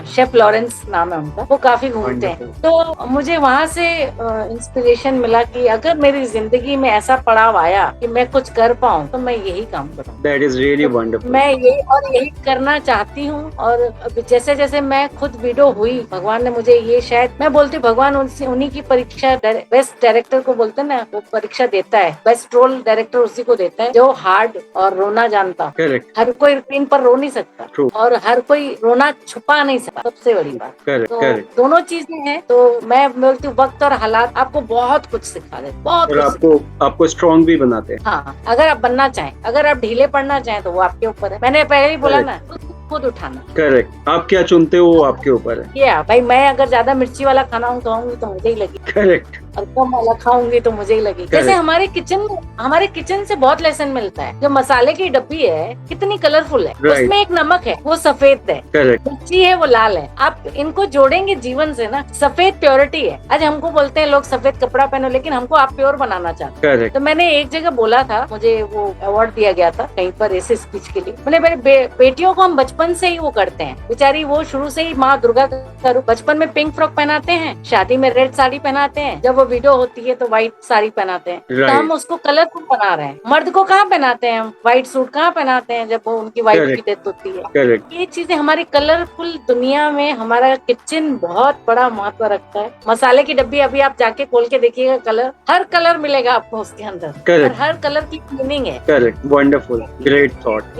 शेफ लॉरेंस नाम है उनका। वो काफी घूमते हैं। तो मुझे वहाँ से इंस्पिरेशन मिला कि अगर मेरी जिंदगी में ऐसा पड़ाव आया कि मैं कुछ कर पाऊँ, तो मैं यही काम करूँ। That is really wonderful. मैं यही करना चाहती हूँ। और जैसे जैसे मैं खुद विडो हुई, भगवान ने मुझे ये, शायद मैं बोलती हूँ भगवान उन्हीं की परीक्षा, बेस्ट डायरेक्टर को बोलते हैं ना, वो परीक्षा देता है, बेस्ट रोल डायरेक्टर उसी को देता है जो हार्ड और रोना जानता। करेक्ट, हर कोई स्क्रीन पर रो नहीं सकता, True. और हर कोई रोना छुपा नहीं सकता, सबसे बड़ी बात। करेक्ट, तो करेक्ट। दोनों चीजें हैं। तो मैं बोलती हूँ वक्त और हालात आपको बहुत कुछ सिखा देते, बहुत और कुछ आपको स्ट्रॉन्ग भी बनाते हैं। हाँ, अगर आप बनना चाहें, अगर आप ढीले पड़ना चाहें तो वो आपके ऊपर है। मैंने पहले ही बोला ना, खुद उठाना। करेक्ट, आप क्या चुनते हो वो आपके ऊपर है। ये भाई, मैं अगर ज्यादा मिर्ची वाला खाना खाऊंगी तो मुझे ही लगी, करेक्ट, और कम वाला खाऊंगी तो मुझे ही लगी। जैसे हमारे किचन से बहुत लेसन मिलता है। जो मसाले की डब्बी है कितनी कलरफुल है, Right. उसमें एक नमक है वो सफेद है, करेक्ट, मिर्ची है वो लाल है। आप इनको जोड़ेंगे जीवन से ना, सफेद प्योरिटी है। आज हमको बोलते हैं लोग सफेद कपड़ा पहनो, लेकिन हमको आप प्योर बनाना चाहते हैं। करेक्ट, तो मैंने एक जगह बोला था, मुझे वो अवार्ड दिया गया था कहीं पर ऐसे स्पीच के लिए। मैंने मेरे बेटियों को हम बचपन से ही वो करते हैं, बेचारी वो शुरू से ही माँ दुर्गा का रूप, बचपन में पिंक फ्रॉक पहनाते हैं, शादी में रेड साड़ी पहनाते हैं, जब वो विडो होती है तो व्हाइट साड़ी पहनाते हैं। Right. तो हम उसको कलरफुल बना रहे हैं। मर्द को कहाँ पहनाते हैं हम व्हाइट सूट, कहाँ पहनाते हैं जब वो उनकी वाइफ की डेथ होती है। करेक्ट, ये चीजें हमारी कलरफुल दुनिया में, हमारा किचन बहुत बड़ा महत्व रखता है। मसाले की डब्बी अभी आप जाके खोल के देखिएगा, कलर, हर कलर मिलेगा आपको उसके अंदर, Correct. हर कलर की मीनिंग है। Correct, wonderful, great thought.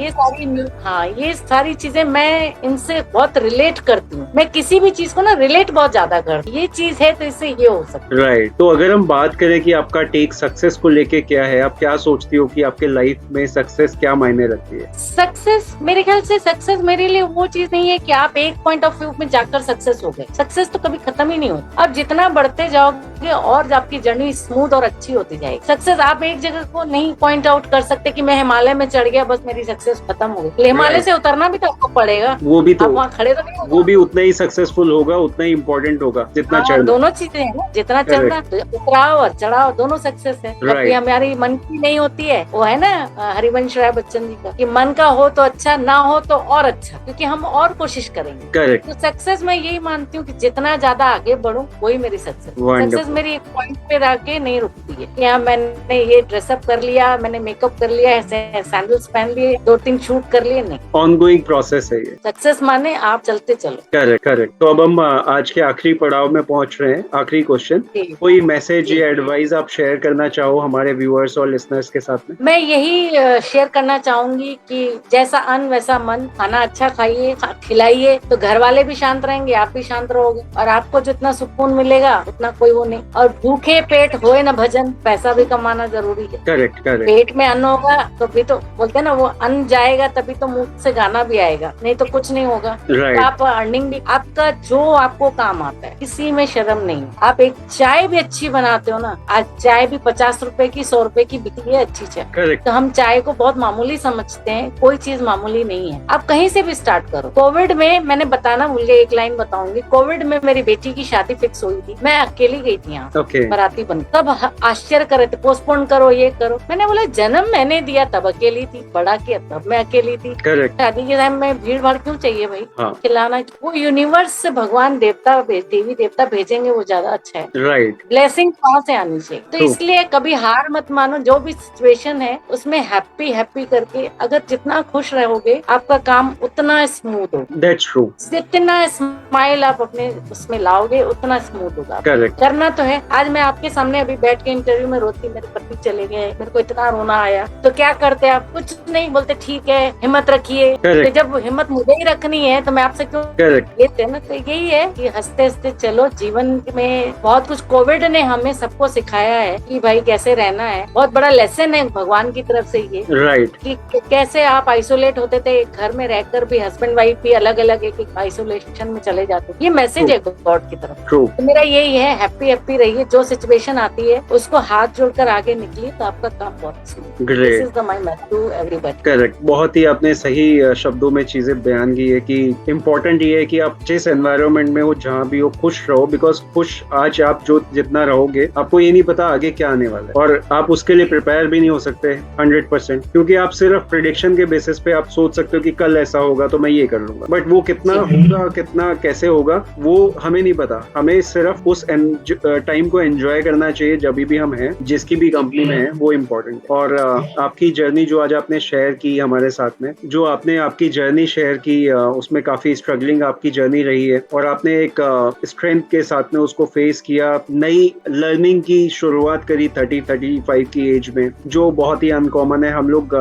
ये सारी चीजें मैं इनसे बहुत रिलेट करती हूँ। मैं किसी भी चीज को ना रिलेट बहुत ज्यादा करती हूँ। ये चीज है तो इससे ये हो सकता है। राइट। तो अगर हम बात करें कि आपका टेक सक्सेस को लेके क्या है, आप क्या सोचती हो कि आपके लाइफ में सक्सेस क्या मायने रखती है? सक्सेस, मेरे ख्याल से सक्सेस मेरे लिए वो चीज नहीं है कि आप एक पॉइंट ऑफ व्यू में जाकर सक्सेस हो गए। सक्सेस तो कभी खत्म ही नहीं होता। आप जितना बढ़ते जाओगे और आपकी जर्नी स्मूथ और अच्छी होती जाएगी। सक्सेस आप एक जगह को नहीं पॉइंट आउट कर सकते कि मैं हिमालय में चढ़ गया, बस मेरी सक्सेस खत्म हो गई। हिमालय से उतरना भी तो आपको पड़ेगा, वो भी तो, आप वहाँ खड़े तो नहीं होगा। वो भी उतना ही सक्सेसफुल होगा, उतना ही इम्पोर्टेंट होगा जितना चढ़ना। दोनों चीजें हैं ना, जितना चढ़ना, उतराव और चढ़ाव दोनों सक्सेस है। Right. हमारी मन की नहीं होती है, वो है ना हरिवंश राय बच्चन जी का, कि मन का हो तो अच्छा, ना हो तो और अच्छा, क्योंकि हम और कोशिश करेंगे। करेक्ट, तो सक्सेस मैं यही मानती हूँ कि जितना ज्यादा आगे बढ़ूं वही मेरी सक्सेस। सक्सेस मेरी एक पॉइंट पे रह के नहीं रुकती है कि हाँ मैंने ये ड्रेसअप कर लिया, मैंने मेकअप कर लिया, ऐसे सैंडल्स पहन लिए, 2-3 शूट कर लिए, नहीं। ऑनगोइंग प्रोसेस है ये। सक्सेस माने आप चलते चलो। Correct correct. तो अब हम आज के आखिरी पड़ाव में पहुंच रहे हैं, आखिरी क्वेश्चन। कोई मैसेज या एडवाइस आप शेयर करना चाहो हमारे व्यूअर्स और लिसनर्स के साथ में? मैं यही शेयर करना चाहूंगी कि जैसा अन्न वैसा मन, खाना अच्छा खाइए, खिलाइए, तो घर वाले भी शांत रहेंगे, आप भी शांत रहोगे, और आपको जितना सुकून मिलेगा उतना कोई वो नहीं। और भूखे पेट होए न भजन, पैसा भी कमाना जरूरी है। Correct correct. पेट में अन्न होगा तो भी तो बोलते हैं ना, वो अन्न जाएगा तभी तो मुंह से गाना भी आएगा, नहीं तो कुछ नहीं होगा। Right. तो आप अर्निंग भी, आपका जो आपको काम आता है, किसी में शर्म नहीं। आप एक चाय भी अच्छी बनाते हो ना, आज चाय भी 50 रुपए की, 100 रुपए की बिकती है अच्छी चाय। करेक्ट। तो हम चाय को बहुत मामूली समझते हैं, कोई चीज मामूली नहीं है। आप कहीं से भी स्टार्ट करो। कोविड में मैंने बताना भूल गई, एक लाइन बताऊंगी। कोविड में मेरी बेटी की शादी फिक्स हुई थी, मैं अकेली गई थी यहाँ, बाराती बन। तब आश्चर्य कर रहे थे, पोस्टपोन करो, ये करो। मैंने बोला जन्म मैंने दिया तब अकेली थी, बड़ा किया तब मैं अकेली थी। शादी के टाइम में भीड़ भाड़ क्यों चाहिए भाई? खिलाना, वो यूनिवर्स से भगवान देवता, देवी देवता भेजेंगे, वो ज्यादा अच्छा है। राइट। ब्लेसिंग कहाँ से आनी चाहिए? तो इसलिए कभी हार मत मानो, जो भी सिचुएशन है उसमें हैप्पी हैप्पी करके अगर जितना खुश रहोगे आपका काम उतना स्मूथ होगा। That's true. जितना स्माइल आप अपने उसमें लाओगे उतना स्मूथ होगा। करेक्ट। करना तो है। आज मैं आपके सामने अभी बैठ के इंटरव्यू में रोती, मेरे पति चले गए, मेरे को इतना रोना आया, तो क्या करते आप? कुछ नहीं बोलते, ठीक है हिम्मत रखिए। तो जब हिम्मत मुझे ही रखनी है तो मैं आपसे क्यों लेते ना? तो यही है कि हंसते हंसते चलो। जीवन में बहुत कुछ कोविड ने हमें सबको सिखाया है कि भाई कैसे रहना है। बहुत बड़ा लेसन है भगवान की तरफ से ये। राइट। कि कैसे आप आइसोलेट होते थे, एक घर में रहकर भी हस्बैंड वाइफ भी अलग अलग एक आइसोलेशन में चले जाते। ये मैसेज है गॉड की तरफ। तो मेरा यही है, हैप्पी हैप्पी रहिए। जो सिचुएशन आती है उसको हाथ जोड़कर आगे निकलिए तो आपका काम बहुत great. This is the my message to everybody. Correct. बहुत ही आपने सही शब्दों में चीजें बयान की है कि इम्पोर्टेंट ये है कि आप जिस एनवायरनमेंट में हो, जहाँ भी हो, खुश रहो। बिकॉज खुश आज आप जो जितना रहोगे, आपको ये नहीं पता आगे क्या आने वाला है, और आप उसके लिए प्रिपेयर भी नहीं हो सकते 100%, क्योंकि आप सिर्फ प्रेडिक्शन के बेसिस पे आप सोच सकते हो कि कल ऐसा होगा तो मैं ये कर लूंगा, बट वो कितना होगा, कितना कैसे होगा, वो हमें नहीं पता। हमें सिर्फ उस टाइम को एंजॉय करना चाहिए जब भी हम हैं, जिसकी भी कंपनी में है, वो इम्पोर्टेंट। और आपकी जर्नी जो आज आपने शेयर की हमारे साथ में, जो आपने आपकी जर्नी शेयर की, उसमें काफी स्ट्रगलिंग आपकी जर्नी रही है, और आपने एक स्ट्रेंथ के साथ में उसको फेस किया। नई लर्निंग की शुरुआत करी 30-35 की एज में, जो बहुत ही अनकॉमन है। हम लोग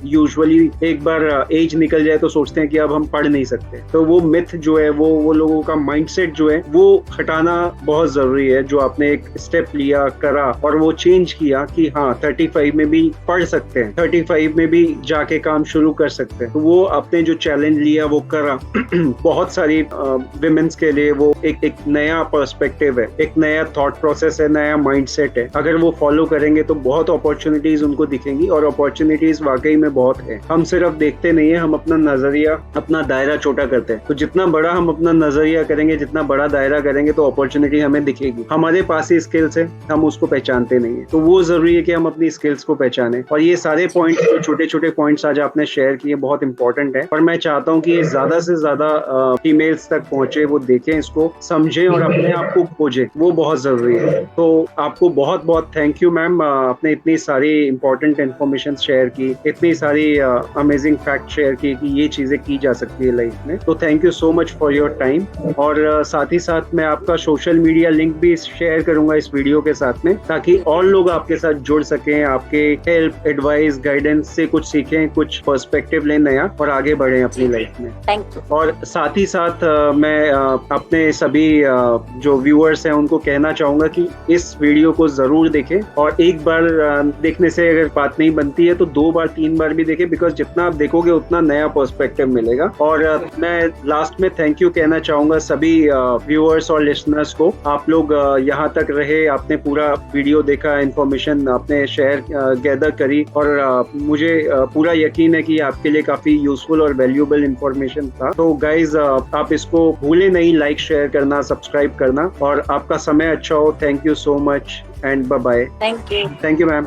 यूजुअली एक बार एज निकल जाए तो सोचते हैं कि अब हम पढ़ नहीं सकते। तो वो मिथ जो है, वो लोगों का माइंडसेट जो है, वो हटाना बहुत जरूरी है। जो आपने एक स्टेप लिया, करा, और वो चेंज किया कि हाँ 35 में भी पढ़ सकते हैं, 35 में भी जाके काम शुरू कर सकते हैं। तो वो आपने जो चैलेंज लिया वो करा। बहुत सारी विमेंस के लिए वो एक नया पर्सपेक्टिव है, एक नया थॉट प्रोसेस है, नया माइंडसेट है। अगर वो फॉलो करेंगे तो बहुत अपॉर्चुनिटीज उनको दिखेंगी, और अपॉर्चुनिटीज वाकई में बहुत है। हम सिर्फ देखते नहीं है, हम अपना नजरिया, अपना दायरा छोटा करते हैं। तो जितना बड़ा हम अपना नजरिया करेंगे, जितना बड़ा दायरा करेंगे, तो अपॉर्चुनिटी हमें दिखेगी। हमारे पास ही स्किल्स है, हम उसको पहचानते नहीं है। तो वो जरूरी है कि हम अपनी स्किल्स को पहचाने। और ये सारे पॉइंट, छोटे छोटे पॉइंट्स आज आपने शेयर किए, बहुत इंपॉर्टेंट है। और मैं चाहता हूँ कि ये ज्यादा से ज्यादा फीमेल्स तक पहुंचे, वो देखें, इसको समझें और अपने आप को खोजें, वो बहुत जरूरी है। तो आपको बहुत बहुत थैंक यू मैम, आपने इतनी सारी इंपॉर्टेंट इन्फॉर्मेशन शेयर की, इतनी सारी अमेजिंग फैक्ट शेयर की कि ये चीजें की जा सकती है लाइफ में। तो thank you so much for your time. और साथ ही साथ मैं आपका सोशल मीडिया लिंक भी शेयर करूंगा इस वीडियो के साथ में, ताकि और लोग आपके साथ जुड़ सकें, आपके हेल्प, एडवाइस, गाइडेंस से कुछ सीखें, कुछ पर्सपेक्टिव लें नया, और आगे बढ़ें अपनी लाइफ में। Thank you. और साथ ही साथ मैं अपने सभी जो व्यूअर्स हैं उनको कहना चाहूंगा कि इस वीडियो को जरूर देखें, और एक बार देखने से अगर बात नहीं बनती है तो 2 बार 3 बार भी देखें, बिकॉज जितना आप देखोगे उतना नया पर्सपेक्टिव मिलेगा। और मैं लास्ट में थैंक यू कहना चाहूंगा सभी व्यूअर्स और लिसनर्स को। आप लोग यहाँ तक रहे, आपने पूरा वीडियो देखा, इन्फॉर्मेशन आपने शेयर गैदर करी, और मुझे पूरा यकीन है कि आपके लिए काफी यूजफुल और वैल्यूएबल इन्फॉर्मेशन था। तो गाइज आप इसको भूले नहीं, लाइक, शेयर करना, सब्सक्राइब करना, और आपका समय अच्छा हो। Thank you so much and bye bye. Thank you. Thank you ma'am.